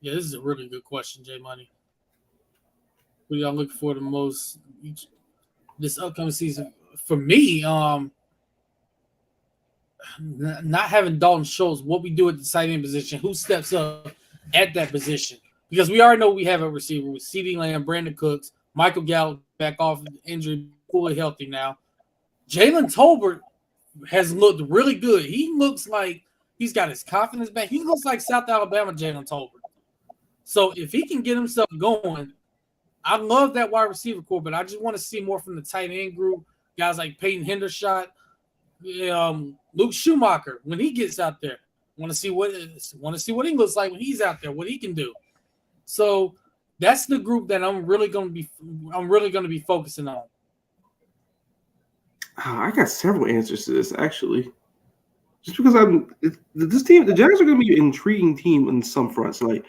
Yeah, this is a really good question, J Money. What are y'all looking for the most this upcoming season? For me, not having Dalton Schultz, what we do at the tight end position, who steps up at that position? Because we already know we have a receiver with CeeDee Lamb, Brandon Cooks, Michael Gallup back off injury, fully healthy now. Jalen Tolbert has looked really good. He looks like he's got his confidence back. He looks like South Alabama Jalen Tolbert. So if he can get himself going, I love that wide receiver core, but I just want to see more from the tight end group. Guys like Peyton Hendershot, Luke Schumacher when he gets out there. Want to see what he looks like when he's out there, what he can do. So that's the group that I'm really going to be focusing on. I got several answers to this actually. Just because this team, the Jaguars are going to be an intriguing team on some fronts. Like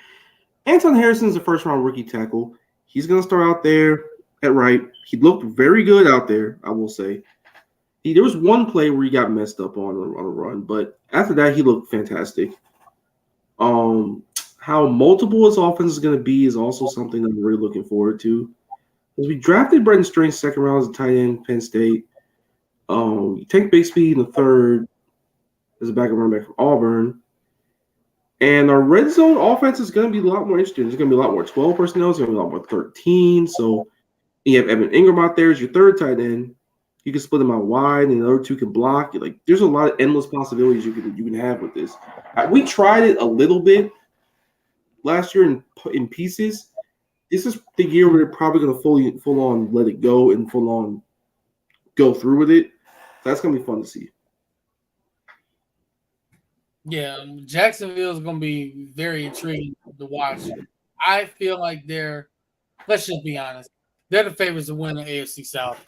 Anton Harrison is a first-round rookie tackle. He's going to start out there at right. He looked very good out there, I will say. There was one play where he got messed up on a run, but after that, he looked fantastic. How multiple his offense is going to be is also something I'm really looking forward to. Because we drafted Brenton Strange second round as a tight end, Penn State. Tank Bigsby in the third as a backup running back from Auburn. And our red zone offense is going to be a lot more interesting. There's going to be a lot more 12 personnel. There's going to be a lot more 13. So you have Evan Ingram out there as your third tight end. You can split them out wide, and the other two can block. Like there's a lot of endless possibilities you can have with this. We tried it a little bit last year in pieces. This is the year where they're probably going to full on let it go and full on go through with it. That's going to be fun to see. Yeah, Jacksonville is going to be very intriguing to watch I feel like let's just be honest, they're the favorites to win the AFC South.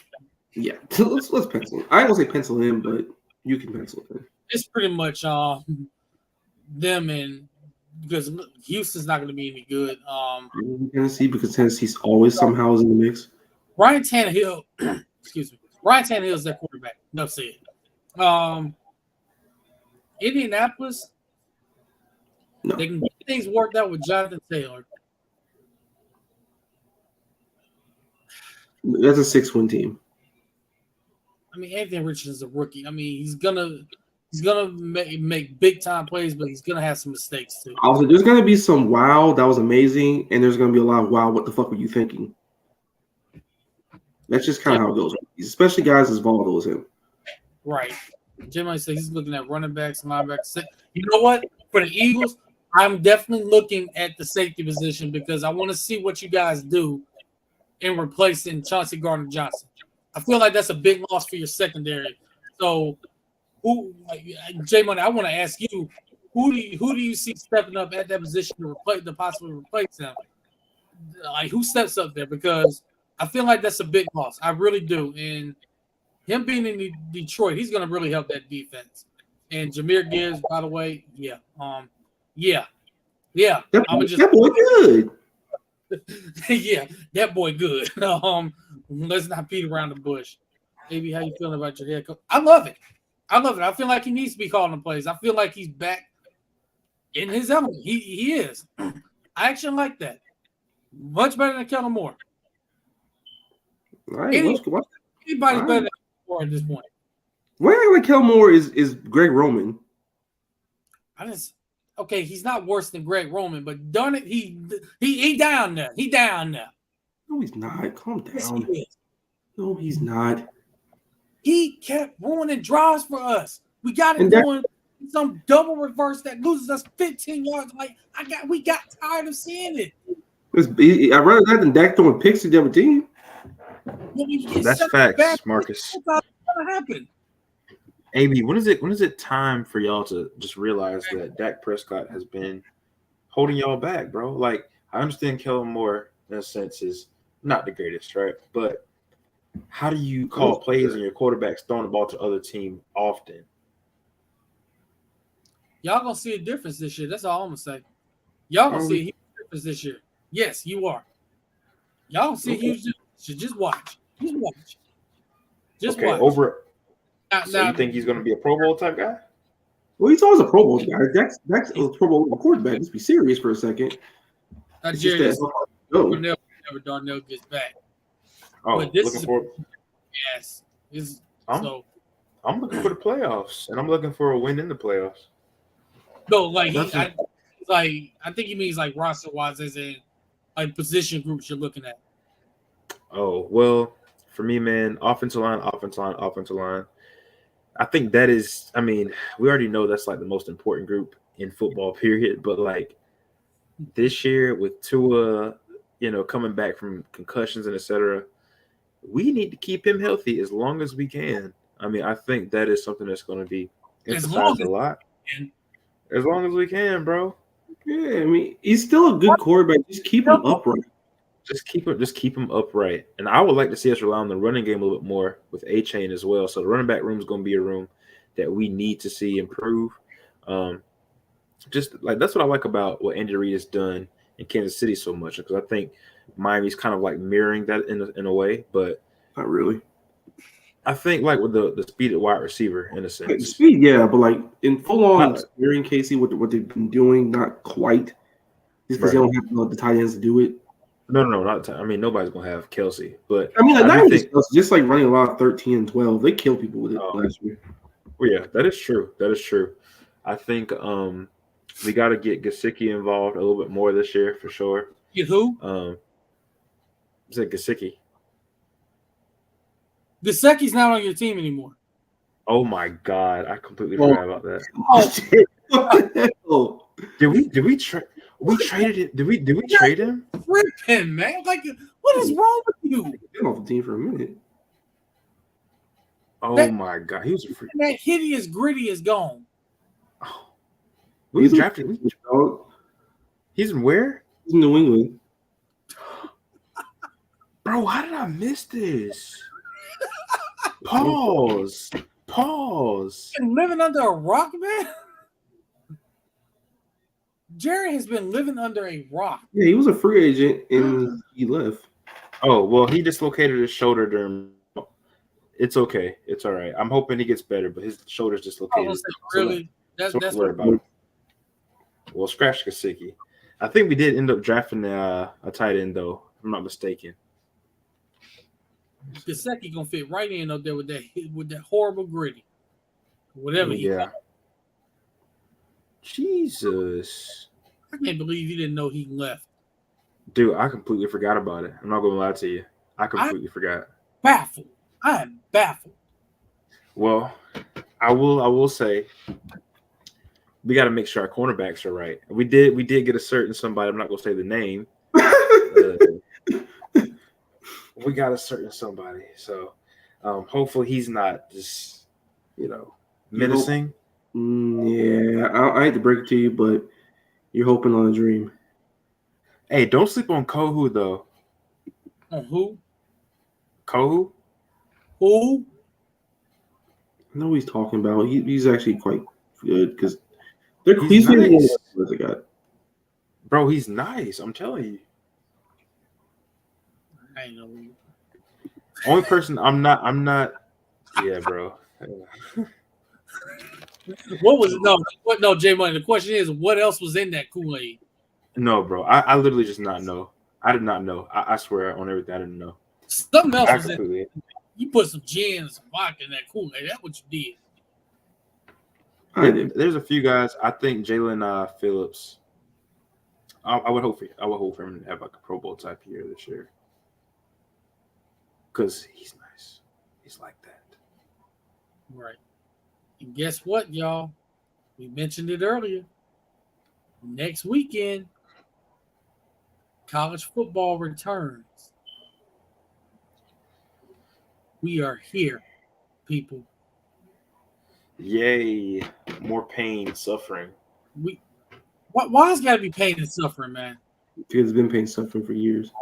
Yeah, let's pencil. I ain't gonna say pencil in, but you can pencil in. It's pretty much them and because Houston's not going to be any good. Tennessee, because Tennessee's always somehow is in the mix. Ryan Tannehill, excuse me. Ryan Tannehill is their quarterback. No, say it. Indianapolis, No. they can get things worked out with Jonathan Taylor. That's a 6-win team. I mean, Anthony Richardson is a rookie. I mean, he's gonna make big time plays, but he's gonna have some mistakes too. Also, there's gonna be some wow, that was amazing, and there's gonna be a lot of wow, what the fuck were you thinking? That's just kind of how it goes, especially guys as volatile as him. Right. Jim might say he's looking at running backs, linebackers. You know what? For the Eagles, I'm definitely looking at the safety position because I want to see what you guys do in replacing Chauncey Gardner-Johnson. I feel like that's a big loss for your secondary. So, J Money, I want to ask you, who do you see stepping up at that position to possibly replace him? Like, who steps up there? Because I feel like that's a big loss. I really do. And him being in Detroit, he's going to really help that defense. And Jahmyr Gibbs, by the way, yeah. That boy good. Yeah, that boy good. Let's not beat around the bush. Maybe how you feeling about your head coach? I love it. I feel like he needs to be calling the plays. I feel like he's back in his element. He is. I actually like that. Much better than Kellen Moore. All right, Anybody's right. better than Moore at this point. Why like Kellen Moore is Greg Roman? Okay, he's not worse than Greg Roman, but darn it, he down there. He down there. No, he's not. Calm down. Yes, he is. No, he's not. He kept ruining drives for us. We got it And going some double reverse that loses us 15 yards. Like we got tired of seeing it. I'd rather that than Dak throwing picks to the other team. That's facts, Marcus. What's gonna happen? AB, when is it time for y'all to just realize that Dak Prescott has been holding y'all back, bro? Like, I understand Kellen Moore in a sense is not the greatest, right? But how do you call plays and your quarterback's throwing the ball to other team often? Y'all gonna see a difference this year. That's all I'm gonna say. Y'all gonna see a huge difference this year. Yes, you are. Y'all gonna see a huge difference. Just watch. Just watch. Just okay, watch. over. Now, So you think he's going to be a Pro Bowl type guy? Well, he's always a Pro Bowl guy. Dak's a Pro Bowl quarterback. Let's be serious for a second. Jerry, whenever Darnell gets back. Oh, But this looking is for. yes. I'm looking for the playoffs, and I'm looking for a win in the playoffs. No, like I think he means like roster wise, as in like position groups you're looking at. Oh well, for me, man, offensive line. I think that is. I mean, we already know that's like the most important group in football, period. But like this year with Tua, coming back from concussions and etc., we need to keep him healthy as long as we can. I mean, I think that is something that's going to be emphasized a lot. As long as we can, bro. Yeah, I mean, he's still a good quarterback. Just keep him upright. Just keep him upright. And I would like to see us rely on the running game a little bit more with A-Chain as well. So the running back room is going to be a room that we need to see improve. Just like that's what I like about what Andy Reid has done in Kansas City so much, because I think Miami's kind of like mirroring that in a way, but not really. I think like with the speed at wide receiver in a sense. Like, speed, yeah, but like in full on steering Casey, what they've been doing, not quite. Just because they don't have the tight ends to do it. No, not. I mean, nobody's gonna have Kelsey, but I mean, like, not even just like running a lot of 13 and 12. They kill people with it last year. Well, yeah, that is true. I think we got to get Gesicki involved a little bit more this year for sure. Get who? Is it Gesicki? Gesicki's not on your team anymore. Oh my God, I completely forgot about that. Oh, Did we trade? We traded it. Did we trade him? Rip him, man! Like, what is wrong with you? Been off the team for a minute. Oh my God, he was a freak. That hideous gritty is gone. Oh. We drafted. He's in where? He's in New England. Bro, how did I miss this? Pause. Been living under a rock, man. Jerry has been living under a rock. Yeah, he was a free agent and he left. Oh, well, he dislocated his shoulder during. It's okay. It's all right. I'm hoping he gets better, but his shoulder's I dislocated. was saying, really? So That's worried about it. Well, scratch Gesicki. I think we did end up drafting a tight end, though, if I'm not mistaken. Gesicki gonna fit right in up there with that horrible gritty. Whatever he Yeah. Jesus. I can't believe you didn't know he left. Dude, I completely forgot about it. I'm not going to lie to you. I completely forgot. Baffled. I am baffled. Well, I will say we got to make sure our cornerbacks are right. We did get a certain somebody. I'm not going to say the name. We got a certain somebody. So hopefully he's not just, menacing. Yeah, I hate to break it to you, but you're hoping on a dream. Hey, don't sleep on Kohu, though. On who? Kohu? Who? I know what he's talking about. He's actually quite good because He's nice. They got. Bro, he's nice. I'm telling you. I ain't know. Only person I'm not. Yeah, bro. What was no J Money? The question is, what else was in that Kool-Aid? No, bro. I literally just not know. I did not know. I swear on everything I didn't know. Something else was in it. You put some gin and some vodka in that Kool-Aid. That's what you did. There's a few guys. I think Jalen Phillips. I would hope for him to have like a Pro Bowl type year this year. Because he's nice. He's like that. Right. And guess what, y'all? We mentioned it earlier. Next weekend, college football returns. We are here, people. Yay. More pain, suffering. Why has got to be pain and suffering, man? Because it's been pain suffering for years.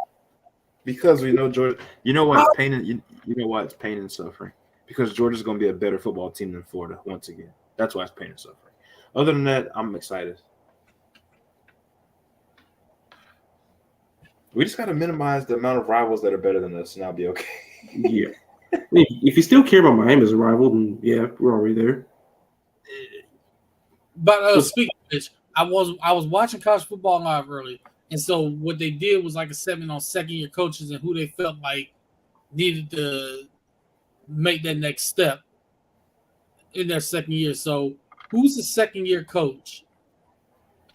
Because we know Georgia. You know why it's pain and you know why it's pain and suffering? Because Georgia's going to be a better football team than Florida once again. That's why it's pain and suffering. Other than that, I'm excited. We just got to minimize the amount of rivals that are better than us, and I'll be okay. Yeah. If you still care about Miami as a rival, then yeah, we're already there. But speaking of which, I was watching college football live earlier, and so what they did was like a segment on second-year coaches and who they felt like needed to make that next step in their second year. So, who's the second-year coach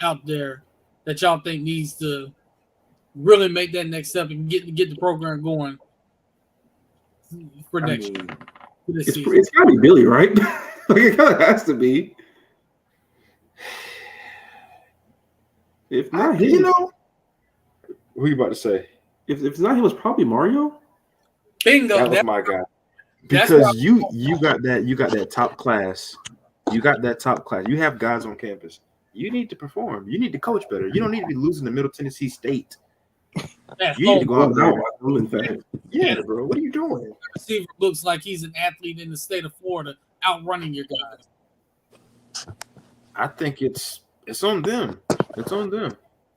out there that y'all think needs to really make that next step and get the program going for next year? It's got to be Billy, right? Like it kind of has to be. If not him, Who are you about to say? If it's not him, it's probably Mario. Bingo. That was my guy. Because you got that top class. You got that top class. You have guys on campus. You need to perform. You need to coach better. You don't need to be losing to Middle Tennessee State. You need to go out there. Yeah, bro. What are you doing? Receiver looks like he's an athlete in the state of Florida, outrunning your guys. I think it's on them. It's on them.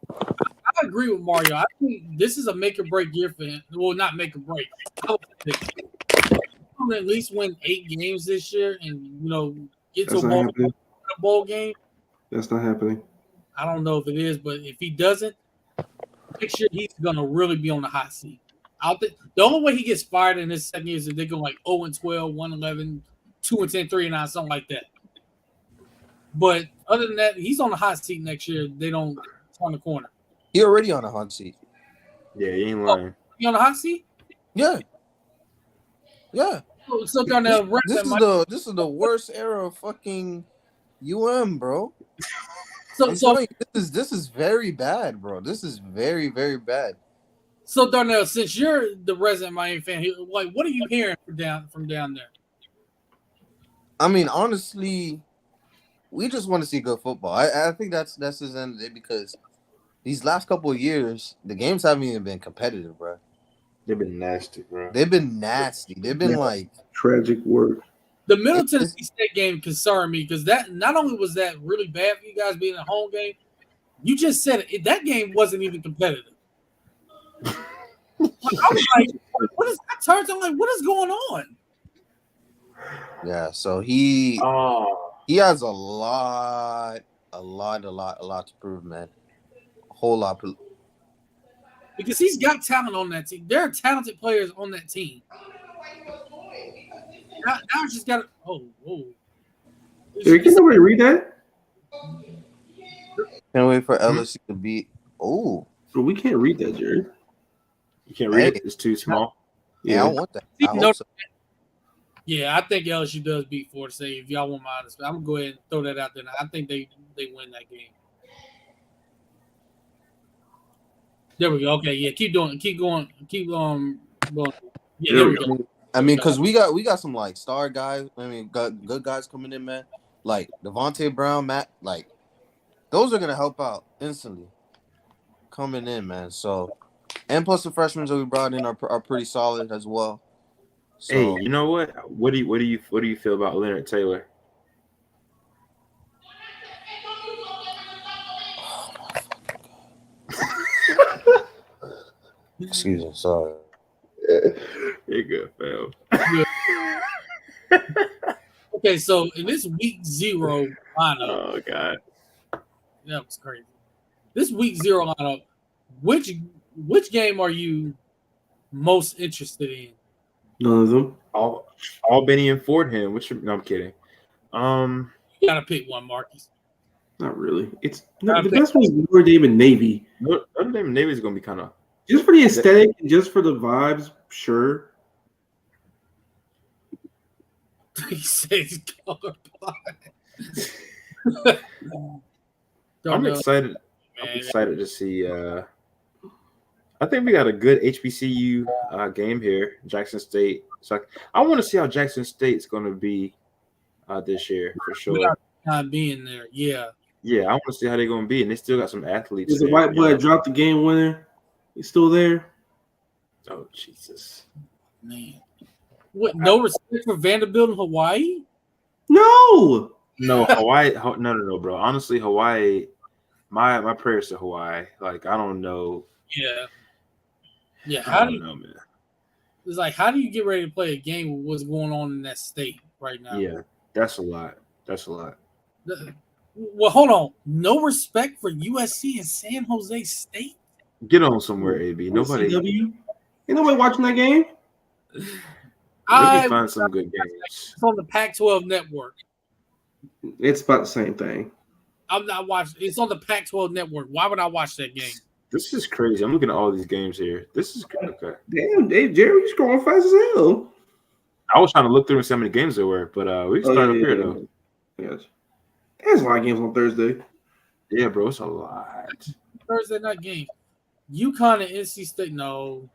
I agree with Mario. I think this is a make or break year for him. Well, not make or break. I would at least win 8 games this year, and get to a bowl game. That's not happening. I don't know if it is, but if he doesn't, next year he's gonna really be on the hot seat. The only way he gets fired in his second year is if they go like 0-12, 1-11, 2-10, 3-9, something like that. But other than that, he's on the hot seat next year. They don't turn the corner. He already on the hot seat. Yeah, you ain't lying. He on the hot seat? Yeah. Yeah. So down there, this is the worst era of fucking bro. So this is very bad, bro. This is very, very bad. So Darnell, since you're the resident Miami fan, like, what are you hearing from down there? I mean, honestly, we just want to see good football. I think that's his end of the day because these last couple of years, the games haven't even been competitive, bro. They've been nasty, bro. They've been nasty. They've been like tragic work. The Middle Tennessee State game concerned me because that not only was that really bad for you guys being a home game, you just said it, that game wasn't even competitive. I was like, what is that turns? I'm like, what is going on? yeah. So he Oh, has a lot to prove, man. A whole lot. Because he's got talent on that team. There are talented players on that team. Now it's just got whoa. Can nobody read that? Can't wait for LSU to beat. Oh, But we can't read that, Jerry. you can't read Hey. it. It's too small. yeah, I want that. I hope so. Yeah, I think LSU does beat Florida State. If y'all want my honest, I'm gonna go ahead and throw that out there. I think they win that game. There we go. Okay, yeah, keep going. Yeah, there we go. I mean, because we got some like star guys. I mean, got good guys coming in, man. Like Devontae Brown, Matt. Like those are gonna help out instantly coming in, man. So, and plus the freshmen that we brought in are pretty solid as well. So, Hey, you know what? What do you feel about Leonard Taylor? excuse me, sorry. You're good, fam. Okay, so in this week 0 lineup, Oh God. that was crazy. This week 0 lineup, which game are you most interested in? None of them. Albany and Fordham. No, I'm kidding. You gotta pick one, Marcus. Not really. It's Not the big. best one's Notre Dame and Navy. Notre Dame Navy is gonna be kind of. Just for the aesthetic and just for the vibes, sure. He says colorblind. I'm excited. I'm excited to see. I think we got a good HBCU game here, Jackson State. So I want to see how Jackson State's going to be this year for sure. Without not being there, yeah. Yeah, I want to see how they're going to be, and they still got some athletes. Is the there, white boy you know? dropped the game winner? He's still there? Oh Jesus! Man. What? No respect for Vanderbilt in Hawaii? No. No, Hawaii. No, bro. Honestly, Hawaii. My prayers to Hawaii. Like I don't know. Yeah. Yeah. I How do don't you, know, man. it's like how do you get ready to play a game with what's going on in that state right now? Yeah, that's a lot. That's a lot. Well, hold on. No respect for USC and San Jose State? Get on somewhere, AB. Nobody. CW? Ain't nobody watching that game? We can find some good games. It's on the Pac-12 network. It's about the same thing. I'm not watching. It's on the Pac-12 network. Why would I watch that game? This is crazy. I'm looking at all these games here. This is okay. Damn, Jerry, you're scrolling fast as hell. I was trying to look through and see how many games there were, but we can start up here though. Yes. There's a lot of games on Thursday. Yeah, bro, it's a lot. Thursday night game. UConn and NC State. No.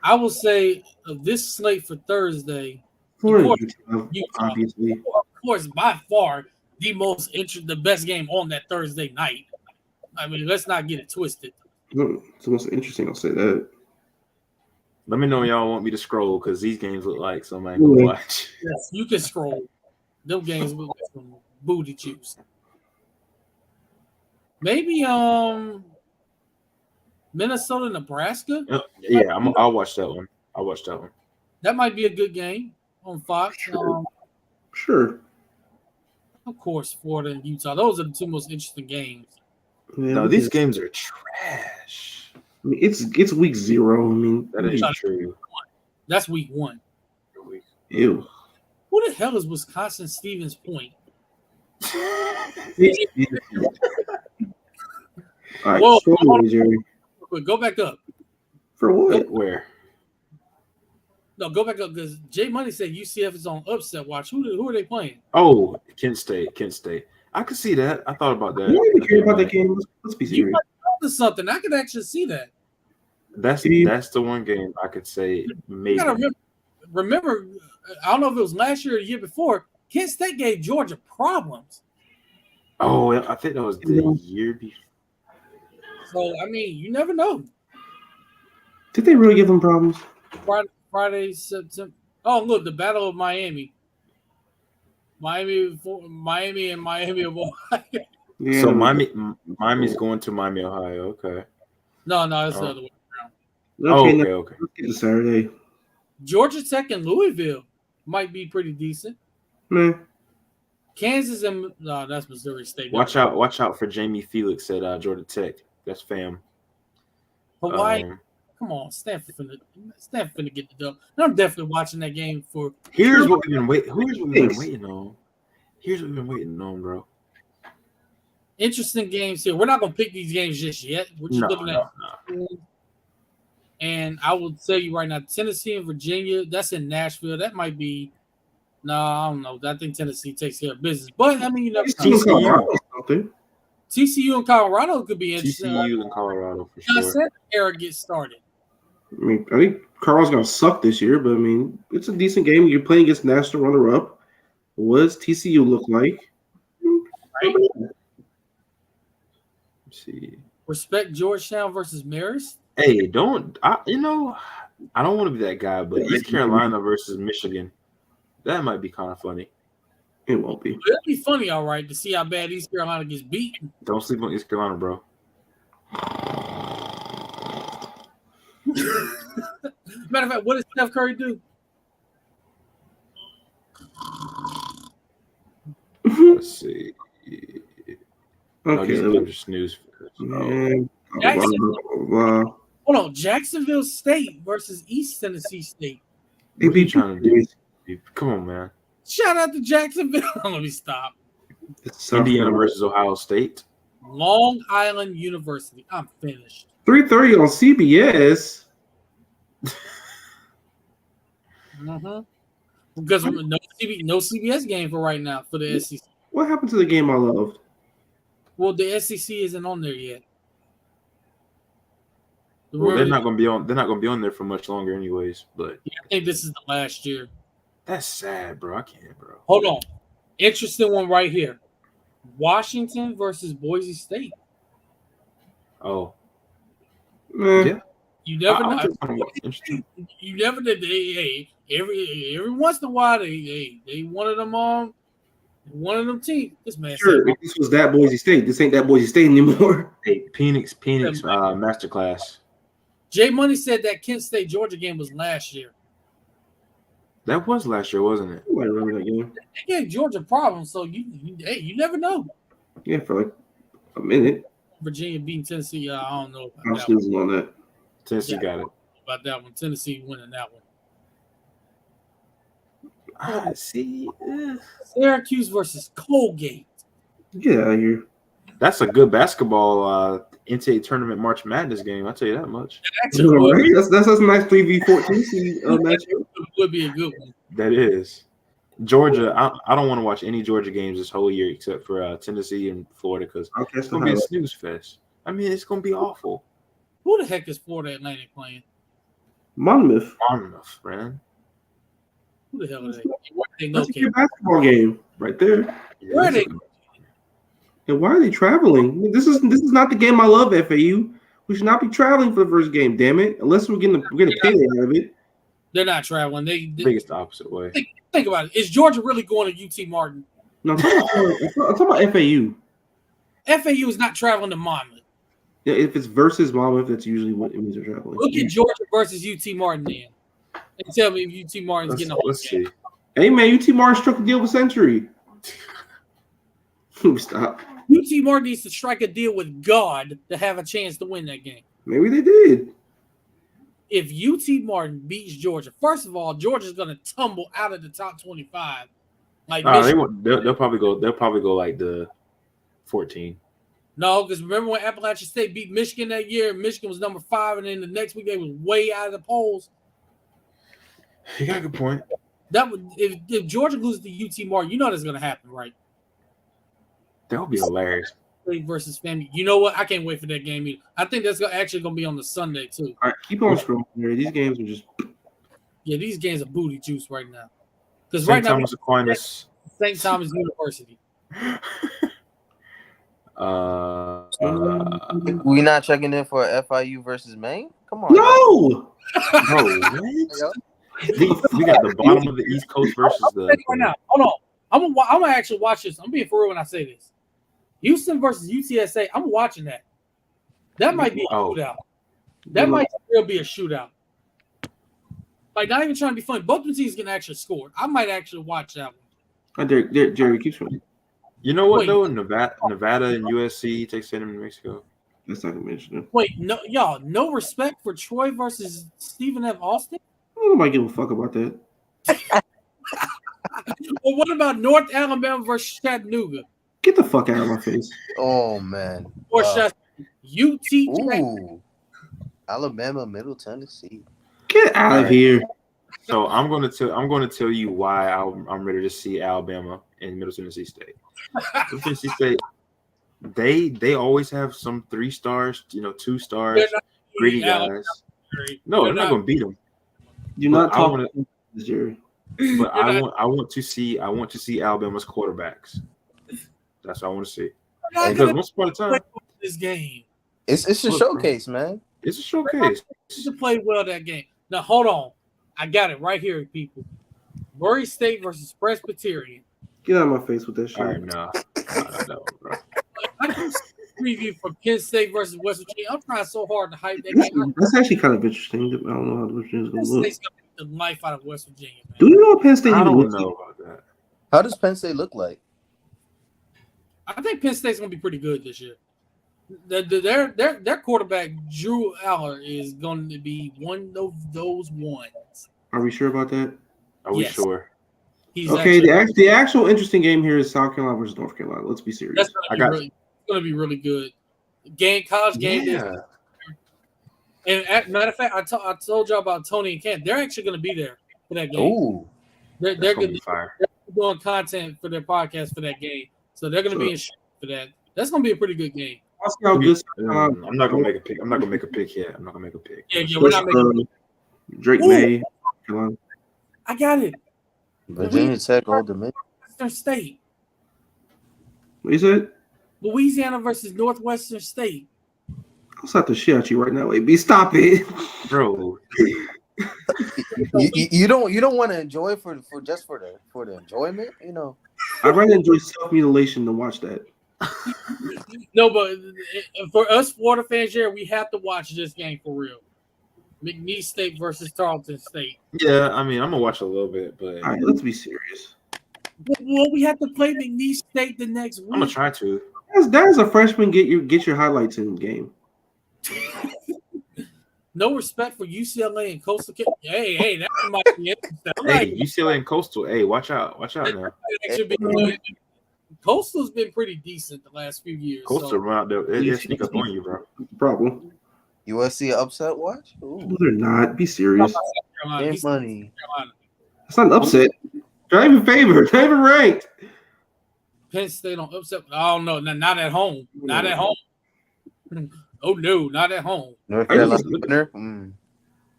I will say of this slate for Thursday, Florida, course, Utah, UConn. obviously. of course, by far the best game on that Thursday night. I mean, let's not get it twisted. It's the most interesting, I'll say that. Let me know when y'all want me to scroll because these games look like something I ain't gonna watch. Yes, you can scroll. Them games look like some booty juice. Maybe Minnesota, Nebraska. Yeah, I'll watch that one. I'll watch that one. That might be a good game on Fox. Sure. Of course, Florida and Utah. Those are the two most interesting games. Yeah, No, these games are trash. I mean, it's week 0. I mean, That ain't true. That's week 1. ew. Who the hell is Wisconsin Stevens Point? All right, Whoa, scroll hold on. Jerry. Wait, go back up. For what? Where? No, go back up because Jay Money said UCF is on upset watch. Who are they playing? Oh, Kent State. I could see that. I thought about that. You don't even care about that game. Let's be You serious. might know something. I could actually see that. That's the one game I could say maybe. You gotta remember, I don't know if it was last year or the year before, Kent State gave Georgia problems. Oh, I think that was the year before. So I mean, you never know. Did they really give them problems? Friday, September. Oh, look, the Battle of Miami. Miami and Miami of Ohio. Yeah. So Miami's going to Miami, Ohio. Okay. No, it's the Oh. other way around. Okay, now, Okay. let's get to Saturday. Georgia Tech and Louisville might be pretty decent. Man, Kansas and no, that's Missouri State. Watch out for Jamie Felix at Georgia Tech. That's fam. Hawaii. Come on, Stanford finna get the dub. And I'm definitely watching that game for. Here's what we've been waiting on. Here's what we've been waiting on, bro. Interesting games here. We're not gonna pick these games just yet. We're just looking at. And I will tell you right now, Tennessee and Virginia. That's in Nashville. That might be. No, I don't know. I think Tennessee takes care of business. But I mean, you never know. TCU and Colorado could be interesting. TCU and Colorado for John sure. Santa era gets started. I mean, I think Carl's gonna suck this year, but I mean, it's a decent game. You're playing against national runner-up. What does TCU look like? Right? Let's see. Respect Georgetown versus Marist. Hey, I don't want to be that guy, but East Carolina versus Michigan, that might be kind of funny. It won't be. It'll be funny, all right, to see how bad East Carolina gets beaten. Don't sleep on East Carolina, bro. Matter of fact, what does Steph Curry do? Let's see. Okay. These are snooze. Man. Hold on, Jacksonville State versus East Tennessee State. They What are you beat trying to do? Come on, man. Shout out to Jacksonville. Let me stop. Indiana versus Ohio State. Long Island University. I'm finished. 3:30 on CBS. Because no CBS game for right now for the SEC. What happened to the game I loved? Well, the SEC isn't on there yet. Well, they're not going to be on. They're not going to be on there for much longer, anyways. But yeah, I think this is the last year. That's sad, bro. I can't, bro. Hold on, interesting one right here: Washington versus Boise State. Oh, Yeah. You never know. Interesting. You never did. Every once in a while, they one of them teams. This man Sure, if this was that Boise State. This ain't that Boise State anymore. Hey, Phoenix, masterclass. Jay Money said that Kent State Georgia game was last year. That was last year, wasn't it? I remember that game. They gave Georgia problems, so you never know. Yeah, for like a minute. Virginia beating Tennessee. I don't know I'm about that one. snoozing on that. Tennessee got it. Tennessee winning that one. See, Syracuse versus Colgate. Get out of here. that's a good basketball NCAA tournament March Madness game. I'll tell you that much. Actually, Right? That's a nice 3v14 matchup. would be a good one. That is Georgia. I don't want to watch any Georgia games this whole year except for Tennessee and Florida because Okay, it's gonna be a snooze fest. I mean, it's gonna be awful. Who the heck is Florida Atlantic playing? Monmouth. Enough, man. Who the hell are they? They That's a located? good basketball game right there. Where are they? And why are they traveling? This is not the game I love, FAU. We should not be traveling for the first game, damn it. Unless we're getting a payday out of it. They're not traveling. I think it's the opposite way. Think about it. Is Georgia really going to UT Martin? No, I'm talking about FAU. FAU is not traveling to Monmouth. Yeah, if it's versus Monmouth, that's usually what it means they're traveling. Look at Georgia versus UT Martin then. And tell me if UT Martin's getting a whole Let's game. see. Hey man, UT Martin struck a deal with Century. Stop. UT Martin needs to strike a deal with God to have a chance to win that game. Maybe they did. If UT Martin beats Georgia, first of all, Georgia's going to tumble out of the top 25. Like They'll probably go. They'll probably go like the 14. No, because remember when Appalachian State beat Michigan that year? Michigan was number 5, and then the next week they was way out of the polls. You got a good point. That would if Georgia loses to UT Martin, you know that's going to happen, right? That would be hilarious. Versus FAMU. You know what? I can't wait for that game either. I think that's actually going to be on the Sunday too. All right, keep on scrolling here. These games are just Yeah, these games are booty juice right now. Because St. right now, Thomas Aquinas. St. Thomas University. We not checking in for FIU versus Maine? Come on. No. Bro, what? We got the bottom of the East Coast versus the. Right now, hold on. I'm gonna actually watch this. I'm being for real when I say this. Houston versus UTSA. I'm watching that. That might be a shootout. That might still be a shootout. Like, not even trying to be funny. Both the teams can actually score. I might actually watch that one. Jerry keeps going. You know what though? Nevada and USC takes in New Mexico. That's not gonna mention it. Wait, no, y'all, no respect for Troy versus Stephen F. Austin? Nobody give a fuck about that. Well, what about North Alabama versus Chattanooga? Get the fuck out of my face. Oh man. Or UT? Ooh. Alabama, Middle Tennessee. Get out of here. So I'm going to tell you why I'm ready to see Alabama and Middle Tennessee State. Middle Tennessee State, they always have some 3 stars, 2 stars, greedy guys. No, they're not going to beat them. Do not talk to Jerry. But I want to see Alabama's quarterbacks. That's what I want to see. Because once upon a time, this game, it's a showcase, man. It's a showcase. To play well that game. Now hold on, I got it right here, people. Murray State versus Presbyterian. Get out of my face with that shit. All right, no, bro. I can preview for Penn State versus West Virginia. I'm trying so hard to hype that game. That's actually kind of interesting. I don't know how West Virginia's Penn gonna look. State's gonna beat the life out of West Virginia, man. Do you know what Penn State? I don't know about that. How does Penn State look like? I think Penn State's gonna be pretty good this year. Their quarterback Drew Aller is going to be one of those ones. Are we sure about that? Are we sure? He's okay. The actual interesting game here is South Carolina versus North Carolina. Let's be serious. That's going to be really good. College game. Yeah. And matter of fact, I told y'all about Tony and Kent. They're actually going to be there for that game. Ooh, they're going going to be fire. They're doing content for their podcast for that game, so they're going to be in shape for that. That's going to be a pretty good game. I'll see how good. I'm not gonna make a pick. I'm not gonna make a pick yet. I'm not gonna make a pick. Yeah, we're not making. Drake May. I got it. Virginia Tech, Old Dominion. Northwestern State. What you said? Louisiana versus Northwestern State. I'll slap the shit out you right now, AB. Stop it, bro. you don't want to enjoy for the enjoyment, I'd rather enjoy self-mutilation than watch that. No, but for us Florida fans here, we have to watch this game for real. McNeese State versus Tarleton State. Yeah, I mean, I'm gonna watch a little bit, but all right, let's be serious. Well, we have to play McNeese State the next week. I'm gonna try to. As a freshman, get your highlights in the game. No respect for UCLA and Coastal. Hey, that might be interesting. Hey, UCLA and Coastal. Hey, watch out now. Coastal's been pretty decent the last few years. Coastal run out there. They sneak up on you, bro. Problem. USC upset watch? Ooh. No, they're not. Be serious. Game money. It's not an upset. They're not even favored. They're not even ranked. Penn State on upset. Oh no, not at home. Not at home. Oh no, not at home. North Carolina.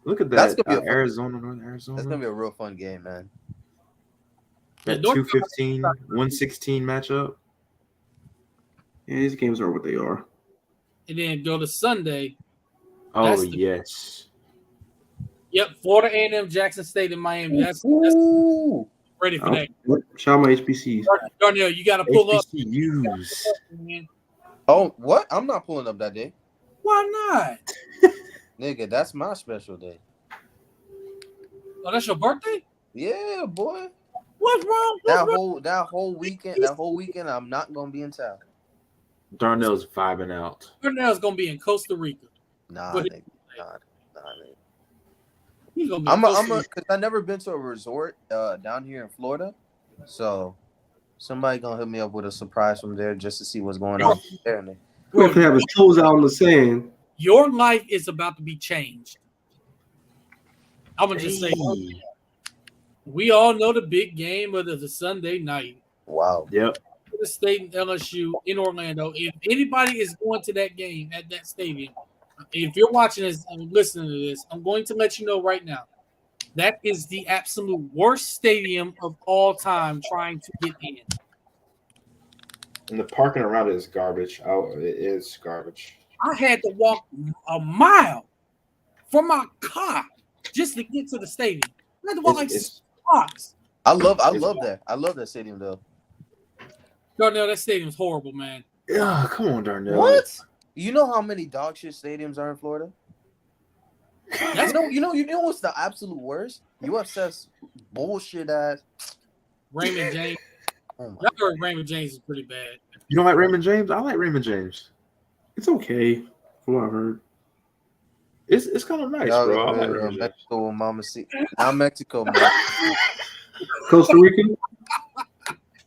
Look at that. That's gonna be Arizona. That's gonna be a real fun game, man. That 215, 116 matchup. Yeah, these games are what they are. And then go to Sunday. Oh, yes. Yep, Florida A&M, Jackson State, and Miami. That's ready for that. Shout out my HBCs. Darnell, you got to pull HBCUs. up. Oh, what? I'm not pulling up that day. Why not? Nigga, that's my special day. Oh, that's your birthday? Yeah, boy. What's wrong? That whole weekend, I'm not gonna be in town. Darnell's vibing out. Darnell's gonna be in Costa Rica. Nah, nigga. He's gonna be because I never been to a resort down here in Florida, so somebody gonna hit me up with a surprise from there just to see what's going on there. We're going to have his toes out on the sand. Your life is about to be changed. I'm gonna just say, we all know the big game of the Sunday night. Wow. Yep. The State and LSU in Orlando. If anybody is going to that game at that stadium, if you're watching this and listening to this, I'm going to let you know right now. That is the absolute worst stadium of all time trying to get in. And the parking around it is garbage. Oh, it is garbage. I had to walk a mile from my car just to get to the stadium. I had to walk like It's 6 blocks. I love that. I love that stadium though. Darnell, that stadium's horrible, man. yeah. Come on, Darnell. What? You know how many dog shit stadiums are in Florida? You know what's the absolute worst? USF's bullshit ass. Raymond James. Oh my I heard Raymond James is pretty bad. You don't like Raymond James? I like Raymond James. It's okay, from what I've heard. It's kind of nice, Y'all bro. I go like to Raymond James. Mexico, Mama see. Now Mexico, man. Costa Rica,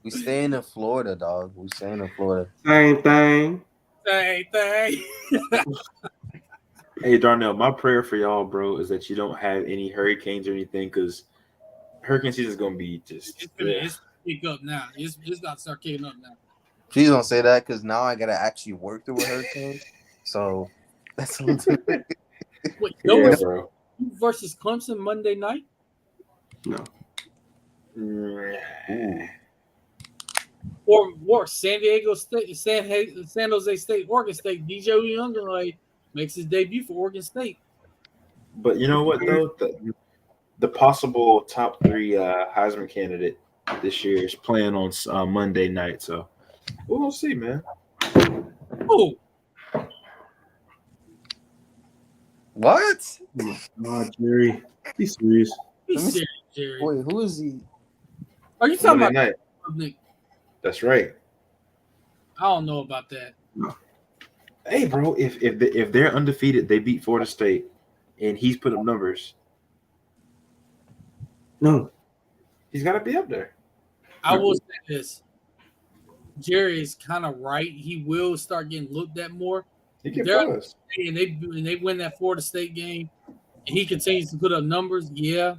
We staying in Florida, dog. We staying in Florida. same thing. Same thing. Hey, Darnell, my prayer for y'all, bro, is that you don't have any hurricanes or anything, because hurricane season is gonna be just. It's pick up now. It's about to start kicking up now. Please don't say that because now I gotta actually work through a hurricane. So that's a little bit. Wait, Yeah, no bro. versus Clemson Monday night? No, Ooh. Or San Diego State, San Jose State, Oregon State. DJ Uiagalelei makes his debut for Oregon State. But you know what though, the possible top 3 Heisman candidate this year is playing on Monday night, so we'll see, man. Oh, What? oh my God, Jerry, be serious. be Let me serious, Jerry. Wait, who is he? Are you talking Monday about night. Nick? That's right. I don't know about that. Hey, bro, if they're undefeated, they beat Florida State, and he's put up numbers. No, He's got to be up there. I will say this. Jerry is kind of right. He will start getting looked at more. He can They're- buzz. And they win that Florida State game, and he continues to put up numbers. Yeah,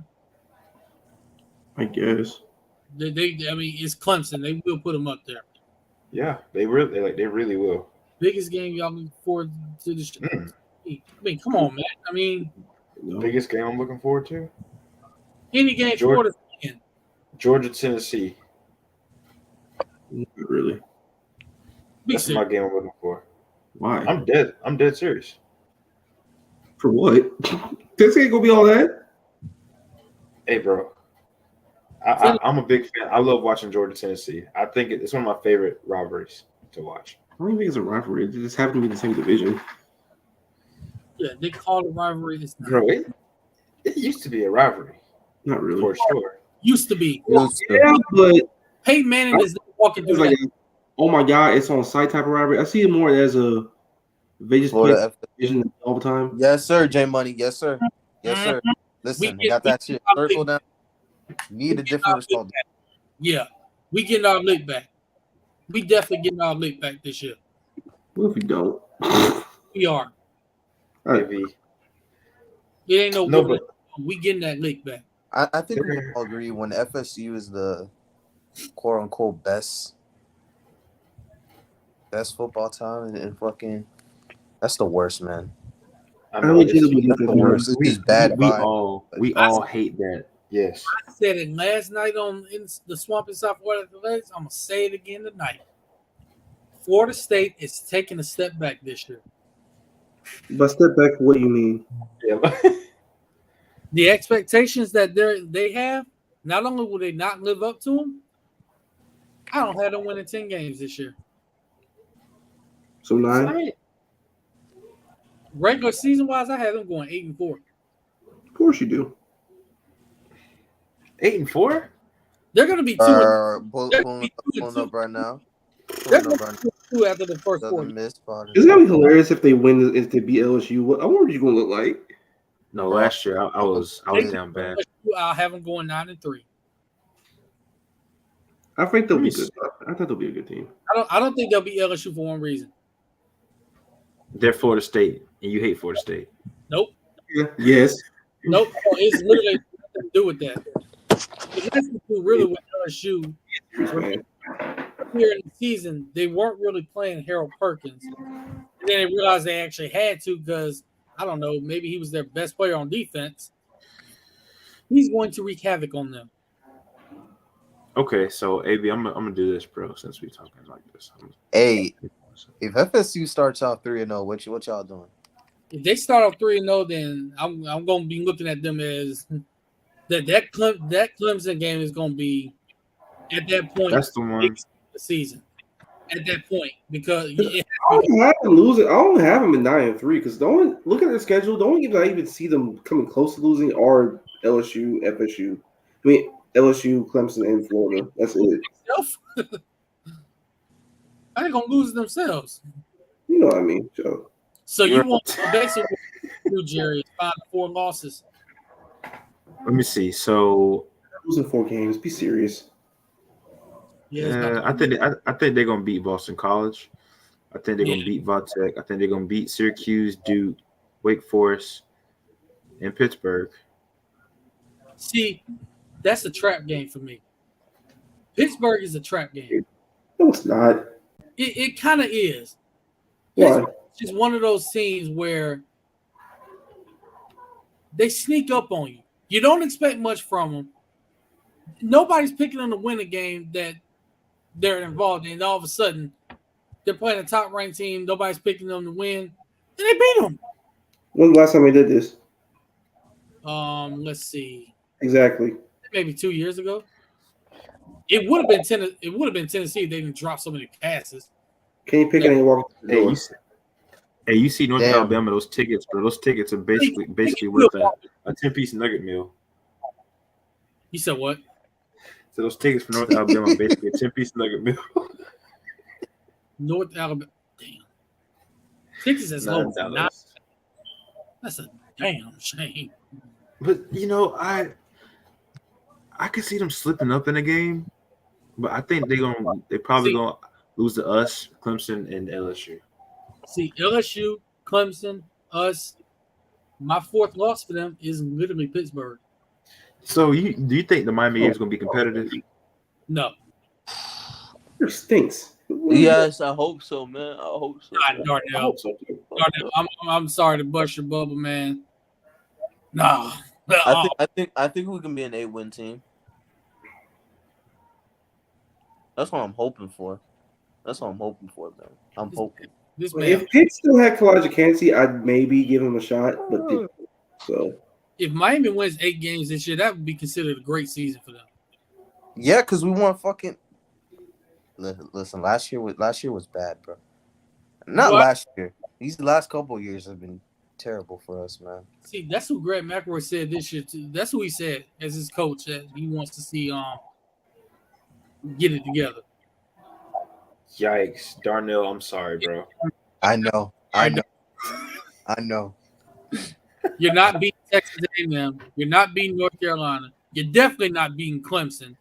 I guess. I mean, it's Clemson. They will put him up there. Yeah, they really will. Biggest game y'all look forward to this. Mm. I mean, come on, man. I mean, No, Biggest game I'm looking forward to: any game Georgia. Florida in. Georgia, Tennessee. not really. Be That's my serious. game I'm looking for. Why? I'm dead serious. For what? This ain't gonna be all that. Hey, bro. I'm a big fan. I love watching Georgia, Tennessee. I think it's one of my favorite rivalries to watch. I don't think it's a rivalry. It just happened to be the same division. Yeah, they call it rivalry. It's not. Bro, it used to be a rivalry Not really. for sure. Used to be. Yeah, but Peyton Manning is walking through it's like, that. oh my God, it's on site type of rivalry. I see it more as a they just play Florida division all the time. Yes, sir, J Money. Yes, sir. Yes, sir. Listen, We got that get- shit circled down. Need a different result. Yeah, we getting our lick back. We definitely getting our lick back this year. What if we don't? We are. Maybe. It ain't no. No, wiggle. but We getting that lick back. I think we can all agree when FSU is the quote unquote best football time and fucking that's the worst, man. I don't know think it'll be That's the different. worst. It's just bad we vibe. all hate that. Yes. I said it last night in the Swamp in South Florida Athletics. I'm gonna say it again tonight. Florida State is taking a step back this year. But step back, what do you mean? Yeah. The expectations that they have, not only will they not live up to them, I don't have them winning 10 games this year. So 9? Regular season wise, I have them going 8-4. Of course you do. 8-4? They're gonna be 2. Pulling up right now. They're Pulling gonna up right be 2 after the first now. quarter. Doesn't miss spot. It's gonna be hilarious if they win. If they beat LSU. I wonder what you're gonna look like. No, last year I was down bad. I'll have them going 9-3. I think they'll be Nice. good. I think they'll be a good team. I don't think they'll be LSU for one reason. They're Florida State, and you hate Florida State. Nope. Yeah. Yes. Nope. It's literally nothing to do with that. It has to do really with LSU. Man. Here in the season, they weren't really playing Harold Perkins. And then they realized they actually had to because, I don't know, maybe he was their best player on defense. He's going to wreak havoc on them. Okay, so AB, I'm gonna do this, bro. Since we talking like this, Hey, if FSU starts off 3-0, what y'all doing? If they start off 3-0, then I'm gonna be looking at them as that Clemson game is gonna be at that point. that's the one. The season at that point because I don't have them losing. I don't have them at 9-3 because don't look at their schedule. The only games I even see them coming close to losing are LSU, FSU. I mean LSU, Clemson, and Florida. That's it. How they gonna lose themselves? You know what I mean, Joe. So you want basically do Jerry 5-4 losses. Let me see. So Losing 4 games. Be serious. Yeah, I think they're gonna beat Boston College. I think they're gonna beat Vatech. I think they're gonna beat Syracuse, Duke, Wake Forest, and Pittsburgh. See, that's a trap game for me. Pittsburgh is a trap game. No, it's not. It kind of is. Why? It's just one of those teams where they sneak up on you. You don't expect much from them. Nobody's picking them to win a game that they're involved in. All of a sudden, they're playing a top-ranked team. Nobody's picking them to win, and they beat them. When's the last time they did this? Let's see. Exactly. Maybe 2 years ago. It would have been Tennessee if they didn't drop so many passes. Can you pick any walk? Hey, you see North Damn. Alabama? Those tickets, bro. Those tickets are basically worth a 10-piece nugget meal. You said what? So those tickets for North Alabama are basically a 10-piece nugget meal. North Alabama. Damn. Tickets as low as $9. $9. That's a damn shame. But you know, I could see them slipping up in a game, but I think they're probably gonna lose to us, Clemson, and LSU. See, LSU, Clemson, us. My fourth loss for them is literally Pittsburgh. So do you think the Miami game is gonna be competitive? No. It stinks. Yes, I hope so, man. I hope so. Not I Darnell. hope so too. Darnell, I'm sorry to bust your bubble, man. Nah. I think we can be an 8-win team. That's what I'm hoping for. That's what I'm hoping for, man. I'm hoping. This Well, man, if Pitt still had Kalijah Kancey, I'd maybe give him a shot. But so if Miami wins 8 games this year, that would be considered a great season for them. Yeah, because we won fucking. Listen, last year was bad, bro. Not What? last year. These last couple of years have been terrible for us, man. See, that's what Greg McElroy said this year too. That's what he said as his coach that he wants to see get it together. Yikes, Darnell, I'm sorry, bro. I know. You're not beating Texas A&M. You're not beating North Carolina. You're definitely not beating Clemson.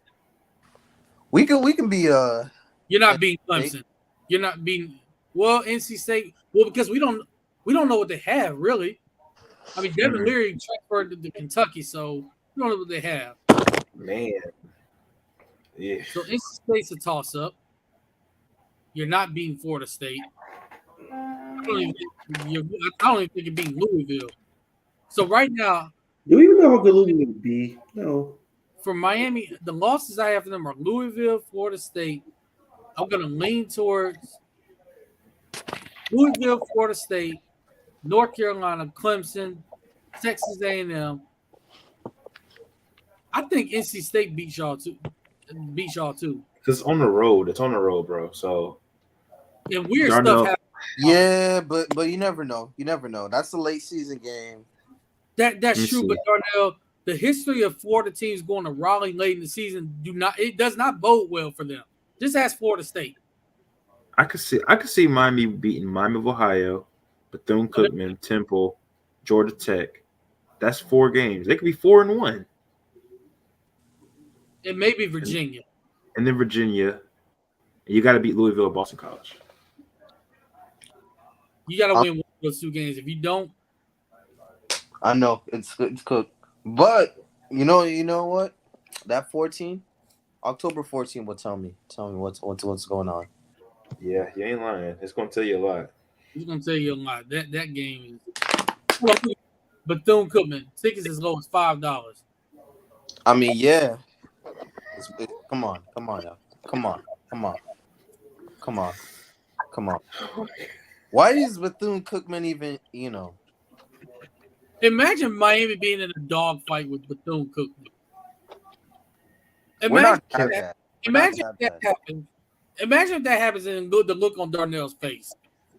We can be You're not beating Clemson. You're not beating NC State. Well, because we don't know what they have really. I mean, Devin Leary transferred to Kentucky, so we don't know what they have. Man. Yeah. So NC State's a toss-up. You're not beating Florida State. I don't even think you're beating Louisville. So right now, do we even know how good Louisville would be? No. for Miami, the losses I have for them are Louisville, Florida State. I'm going to lean towards Louisville, Florida State, North Carolina, Clemson, Texas A&M. I think NC State beats y'all too. Because on the road, it's on the road, bro. So And weird Darnell. stuff happens. Yeah, but you never know. You never know. That's a late season game. That's Let me true, see. but Darnell, the history of Florida teams going to Raleigh late in the season does not bode well for them. Just ask Florida State. I could see Miami beating Miami of Ohio, Bethune-Cookman, Temple, Georgia Tech. That's 4 games. They could be 4-1. And maybe Virginia. And then Virginia. And you got to beat Louisville, Boston College. You got to win one of those 2 games. If you don't, I know it's cooked, but you know what? That 14, October 14 will tell me what's going on. Yeah, you ain't lying. It's going to tell you a lot. he's going to tell you a lot. That game is Bethune-Cookman. Tickets as low as $5. I mean, yeah, Come on now. Come on. Why is Bethune-Cookman even? Imagine Miami being in a dogfight with Bethune-Cookman. We're not Imagine that bad. Imagine if that happens. Imagine if that happens and the look on Darnell's face.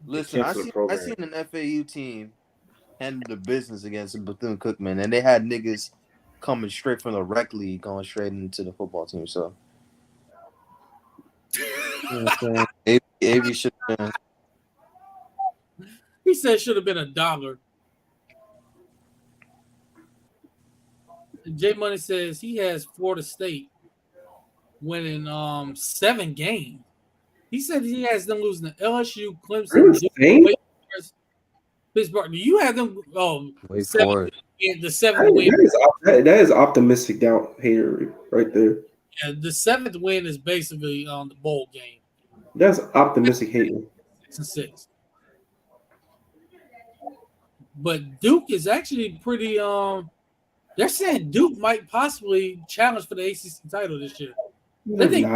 Listen, I cancel the seen program. an FAU team handle the business against Bethune-Cookman, and they had niggas coming straight from the rec league, going straight into the football team. So, you know what I'm saying? AV should have been. He said it should have been $1. J Money says he has Florida State winning 7 games. He said he has them losing to LSU, Clemson, Duke, Wake Forest, Pittsburgh. Do you have them? Wait 7 for it. the 7th win. That is optimistic down hater right there. Yeah, the 7th win is basically on the bowl game. That's optimistic hating. 6-6. But Duke is actually pretty. They're saying Duke might possibly challenge for the ACC title this year. They think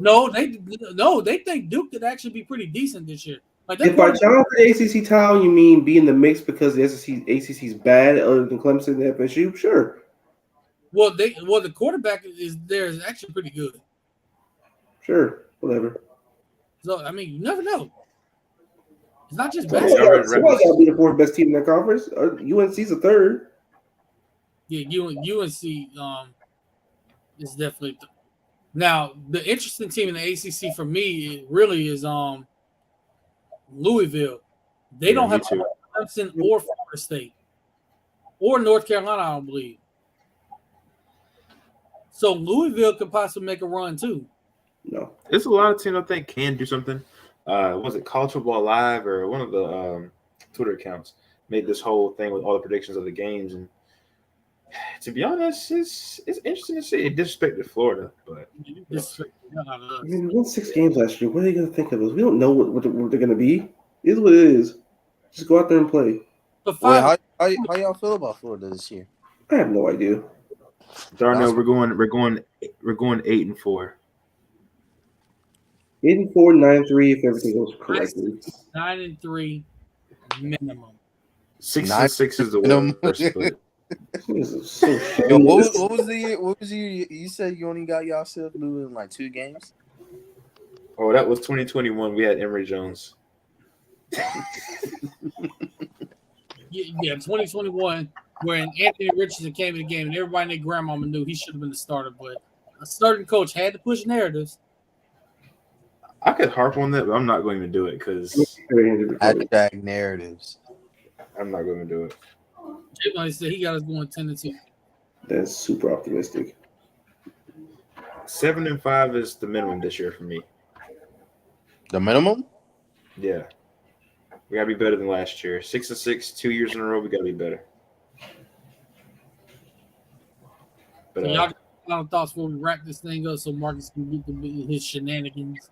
they think Duke could actually be pretty decent this year. Like if by challenge for the ACC title you mean be in the mix because the ACC is bad other than Clemson and FSU, sure. Well, the quarterback is actually pretty good. Sure, whatever. So I mean, you never know. It's not just Somebody's basketball. got to be the 4th best team in that conference. UNC's a 3rd. Yeah, UNC is definitely. Now the interesting team in the ACC for me it really is Louisville. They don't have Clemson or Florida State or North Carolina, I don't believe. So Louisville could possibly make a run too. No, there's a lot of teams I think can do something. Was it College Football Live or one of the Twitter accounts made this whole thing with all the predictions of the games, and to be honest, it's interesting to see. It disrespected Florida, but I mean, we won 6 games last year. What are they going to think of us? We don't know what they're going to be. It is what it is. Just go out there and play. Wait, how y'all feel about Florida this year? I have no idea. Darnell, we're going 8-4. 8-4, 9-3 if everything goes correctly. 9-3 minimum. 6-6 is the worst split. Yo, what was the year? What was the year? You said you only got yourself losing like 2 games. Oh, that was 2021. We had Emory Jones. Yeah, 2021, when Anthony Richardson came in the game and everybody and their grandmama knew he should have been the starter, but a certain coach had to push narratives. I could harp on that, but I'm not going to do it because Hashtag narratives. I'm not going to do it. Jay said he got us going 10-2. That's super optimistic. 7-5 is the minimum this year for me. The minimum? Yeah. We gotta be better than last year. 6-6, 2 years in a row. We gotta be better. But So y'all got final thoughts before we wrap this thing up, so Marcus can get his shenanigans.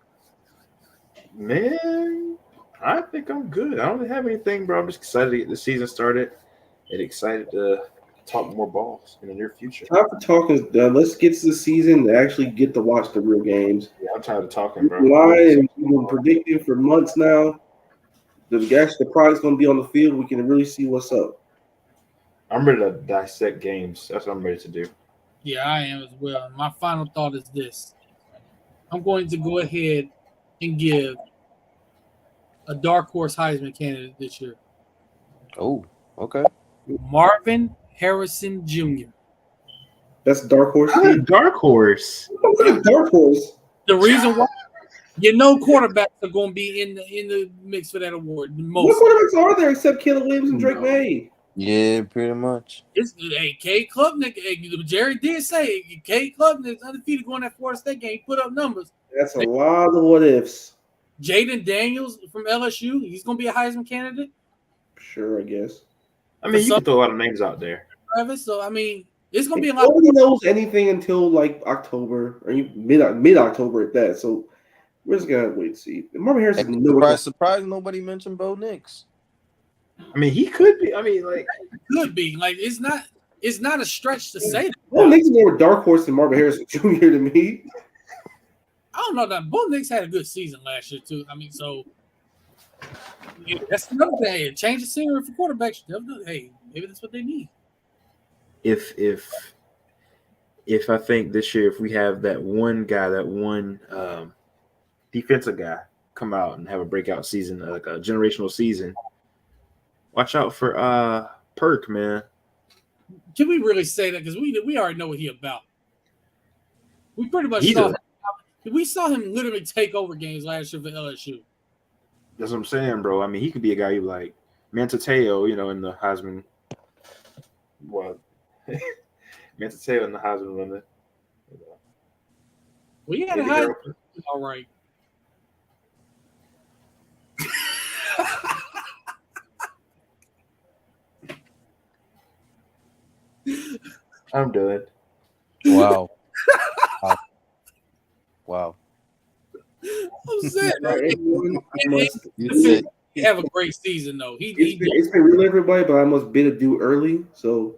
Man, I think I'm good. I don't really have anything, bro. I'm just excited to get the season started and excited to talk more balls in the near future. Time for talking is done. Let's get to the season and actually get to watch the real games. Yeah, I'm tired of talking, bro. We've been predicting for months now. The product's going to be on the field. We can really see what's up. I'm ready to dissect games. That's what I'm ready to do. Yeah, I am as well. My final thought is this. I'm going to go ahead and give a dark horse Heisman candidate this year. Oh, okay. Marvin Harrison Jr. That's dark horse. Dark horse. Dark horse. The reason why quarterbacks are going to be in the mix for that award. What quarterbacks are there except Caleb Williams and Drake May? Yeah, pretty much. Cade Klubnik. Jerry did say Cade Klubnik is undefeated going that Florida State game. He put up numbers. That's a lot of what ifs. Jaden Daniels from LSU. He's going to be a Heisman candidate. Sure, I guess. I mean, you can throw a lot of names out there. So, I mean, it's going to be a lot. Nobody knows anything until like October or mid-October at that. So we're just going to wait and see. Marvin Harrison. Surprised nobody mentioned Bo Nix. I mean, he could be. I mean, like, could be. Like, it's not. it's not a stretch to say that. Bo Nix is more dark horse than Marvin Harrison Jr. to me. I don't know that Bo Nix had a good season last year too. I mean, so yeah, that's another thing. Change the scenery for quarterbacks. Hey, maybe that's what they need. If I think this year, if we have that one guy, that one defensive guy come out and have a breakout season, like a generational season, watch out for Perk, man. Can we really say that? Because we already know what he about. We pretty much saw him literally take over games last year for LSU. That's what I'm saying, bro. I mean, he could be a guy you like Mantateo, in the Heisman. What? Mantateo in the Heisman runner. Well, he had a high. All right. I'm done. Wow. Wow. I'm saying, You said he have a great season though. It's been real, everybody, but I must bid adieu early. So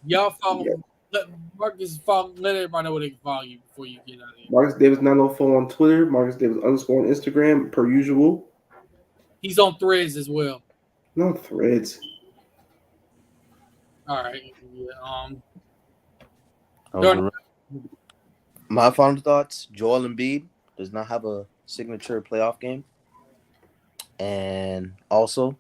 y'all follow. Let Marcus follow. Let everybody know where they can follow you before you get out of here. Marcus Davis 904 on Twitter, Marcus Davis _ on Instagram, per usual. He's on Threads as well. No Threads. All right. Yeah, my final thoughts: Joel Embiid does not have a signature playoff game, and also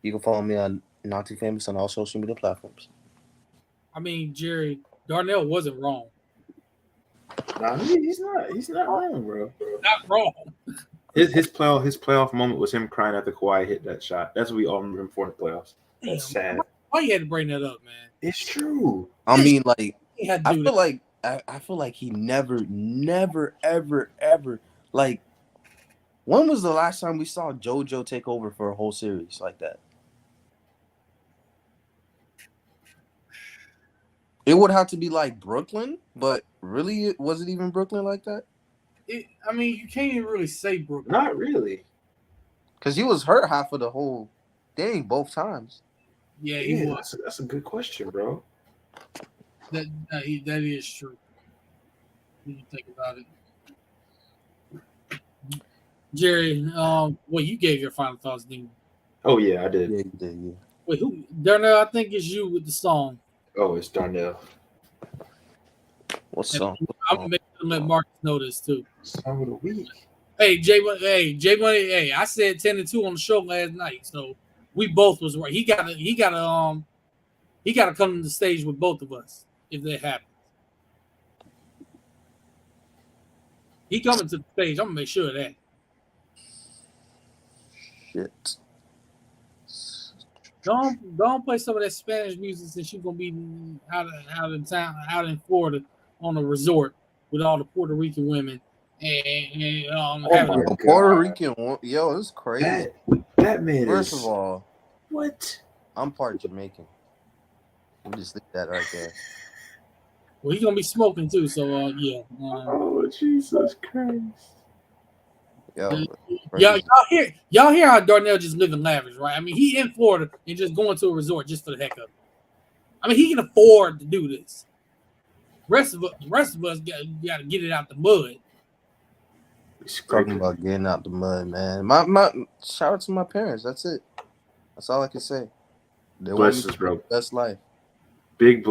you can follow me on Not Too Famous on all social media platforms. I mean, Jerry Darnell wasn't wrong. Nah, he's not wrong, bro. Not wrong. His playoff moment was him crying after Kawhi hit that shot. That's what we all remember him for in the playoffs. That's sad. Why you had to bring that up, man? It's true. I mean, like He had to I do feel that. like I feel like he never, ever like. When was the last time we saw JoJo take over for a whole series like that? It would have to be like Brooklyn, but really, was it even Brooklyn like that? I mean, you can't even really say Brooklyn. Not really. Because he was hurt half of the whole thing both times. Yeah, he Yeah, was. that's a good question, bro. That is true. When you think about it, Jerry. Well, you gave your final thoughts, didn't you? Oh yeah, I did. Yeah, you did. Yeah. Wait, who? Darnell, I think it's you with the song. Oh, it's Darnell. What song? I'm gonna let Marcus know this too. Song of the week. Hey, J Money. Hey, I said 10-2 on the show last night, so we both was right. He gotta come to the stage with both of us if that happens. He coming to the stage. I'm gonna make sure of that. Shit. Don't play some of that Spanish music since you're gonna be out in town, out in Florida on a resort with all the Puerto Rican women and having my Puerto God. Rican, yo, it's crazy. That man First is of all, what? I'm part Jamaican. We just leave that right there. well, he's gonna be smoking too. So yeah. Oh Jesus Christ! Yo, Y'all hear how Darnell just living lavish, right? I mean, he in Florida and just going to a resort just for the heck of it. I mean, he can afford to do this. Rest of us got to get it out the mud. talking about getting out the mud, man. My shout out to my parents. That's it. That's all I can say. They want me Bless us, to bro. live the best life. Big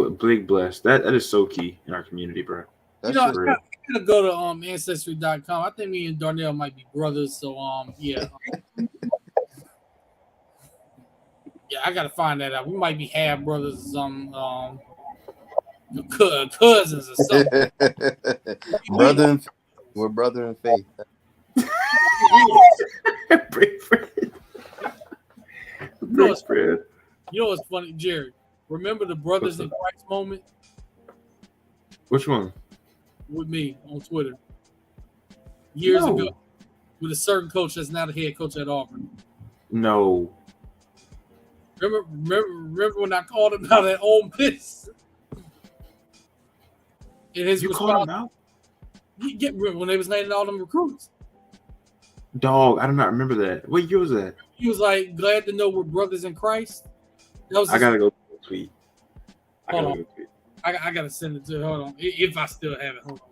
bless. That is so key in our community, bro. That's You know, just real. I'm gonna go to ancestry.com. I think me and Darnell might be brothers. So yeah. Yeah, I gotta find that out. We might be half brothers or something. Cousins or something. brother in, we're brother in faith. Big friend. You know Big friend. what's funny, Jerry? Remember the Brothers in Christ moment Which one? with me on Twitter years No. ago with a certain coach that's now the head coach at Auburn. No. Remember when I called him out at Ole Miss? And his You called response, him out? when they was landing all them recruits. Dog, I do not remember that. What year was that? He was like, glad to know we're brothers in Christ. That was I gotta go tweet. Hold on. I gotta send it to. Hold on, if I still have it. Hold on.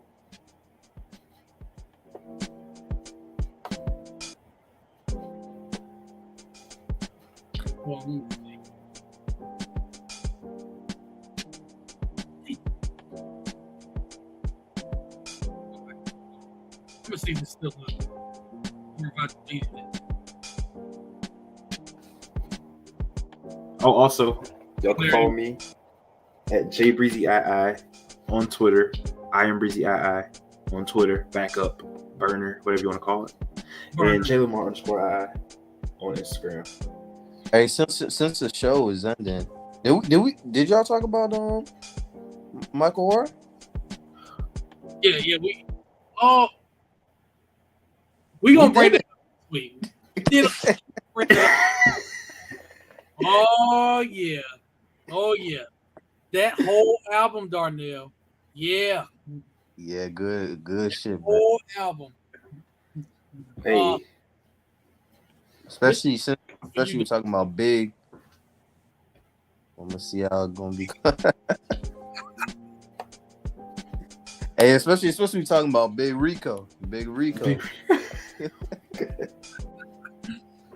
Well, let me see. I'm gonna see if it's still up. Or if I deleted it. Oh, also, y'all can Where- follow me at JBreezyII on Twitter. I am BreezyII on Twitter. Backup, burner, whatever you want to call it. And JLamar_II on Instagram. Hey, since the show is ending, did y'all talk about Michael Orr? Yeah, we gonna bring that up this week. Bring it up. Oh yeah. That whole album, Darnell. Yeah, Yeah, good shit, man. whole album. Hey, Especially we're talking about Big. I'm gonna see how it's gonna be. Hey, especially we talking about Big Rico.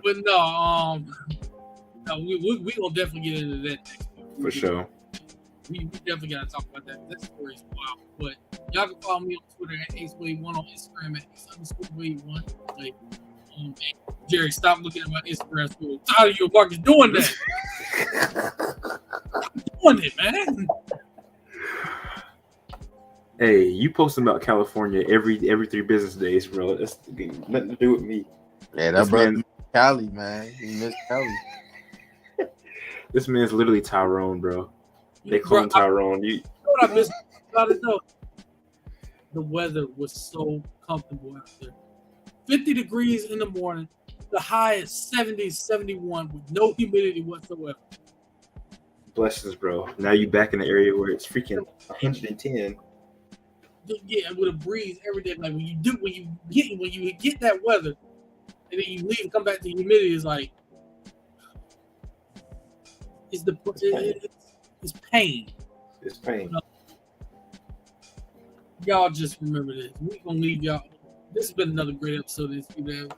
But no, we gonna definitely get into that next week. for sure. We definitely gotta talk about that. That story is wild. But y'all can follow me on Twitter at AceWave1, on Instagram at Ace_Wave1. Like, hey, Jerry, stop looking at my Instagram story. I'm tired of you, Marcus, doing that. I'm doing it, man. Hey, you posting about California every 3 business days, bro. That's nothing to do with me. Yeah, that This brother man- Cali, man. He missed Cali. This man's literally Tyrone, bro. They Bro, clone Tyrone. You know what I missed about it though? The weather was so comfortable out there. 50 degrees in the morning. The high is 70, 71 with no humidity whatsoever. blessings, bro. Now you back in the area where it's freaking 110. Yeah, with a breeze every day. Like when you get that weather, and then you leave and come back to humidity, it's like it's pain. It's pain. Y'all just remember this. We gonna leave y'all. This has been another great episode of this. We gonna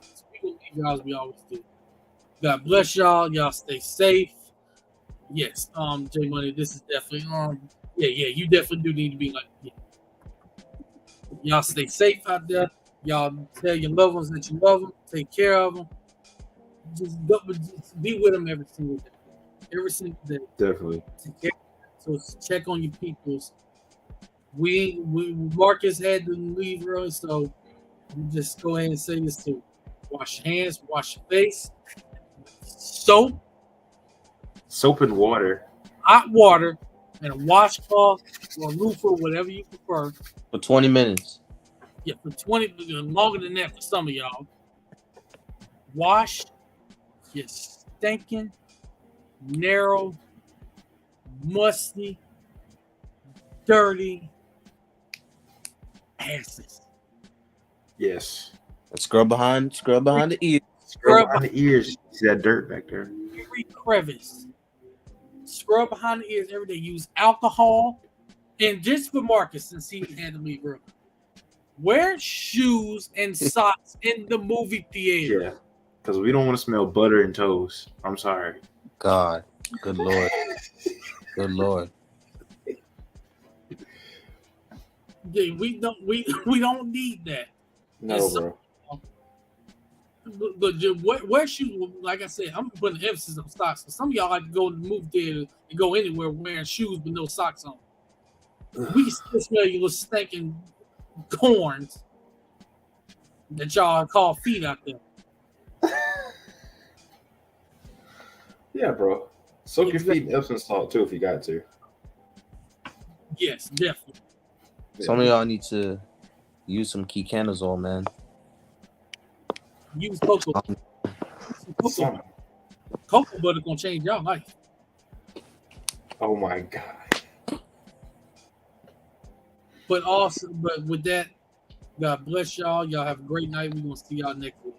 leave y'all as we always do. God bless y'all. Y'all stay safe. Yes, J Money. This is definitely yeah. You definitely do need to be like, yeah. Y'all stay safe out there. Y'all tell your loved ones that you love them. Take care of them. Just be with them every single day. Every single day. Definitely. Take care. So check on your peoples. We Marcus had to leave early, so we just go ahead and say this too. Wash your hands, wash your face, soap and water. hot water, and a washcloth or a loofah, whatever you prefer. For 20 minutes. Yeah, for 20, longer than that for some of y'all. Wash your stinking, narrow, musty, dirty asses. Yes. Scrub behind the ear. Scrub behind the ears. See that dirt back there? Every crevice. Scrub behind the ears every day. Use alcohol. And just for Marcus, since he had to leave early, wear shoes and socks in the movie theater. Yeah. Because we don't want to smell butter and toes. I'm sorry. God. Good Lord. Good Lord. Yeah, we don't need that. No, Yes, bro. But wear shoes. Like I said, I'm putting emphasis on socks. Some of y'all like to go to the movie theater and go anywhere wearing shoes with no socks on. We can still smell you little stinking corns that y'all call feet out there. Yeah, bro. Soak your feet in Epsom salt too if you got to. Yes, definitely. Some of y'all need to use some Keycanazole, man. Use cocoa. Some. Cocoa butter gonna change y'all life. Oh my God. But with that, God bless y'all. Y'all have a great night. We're gonna see y'all next week.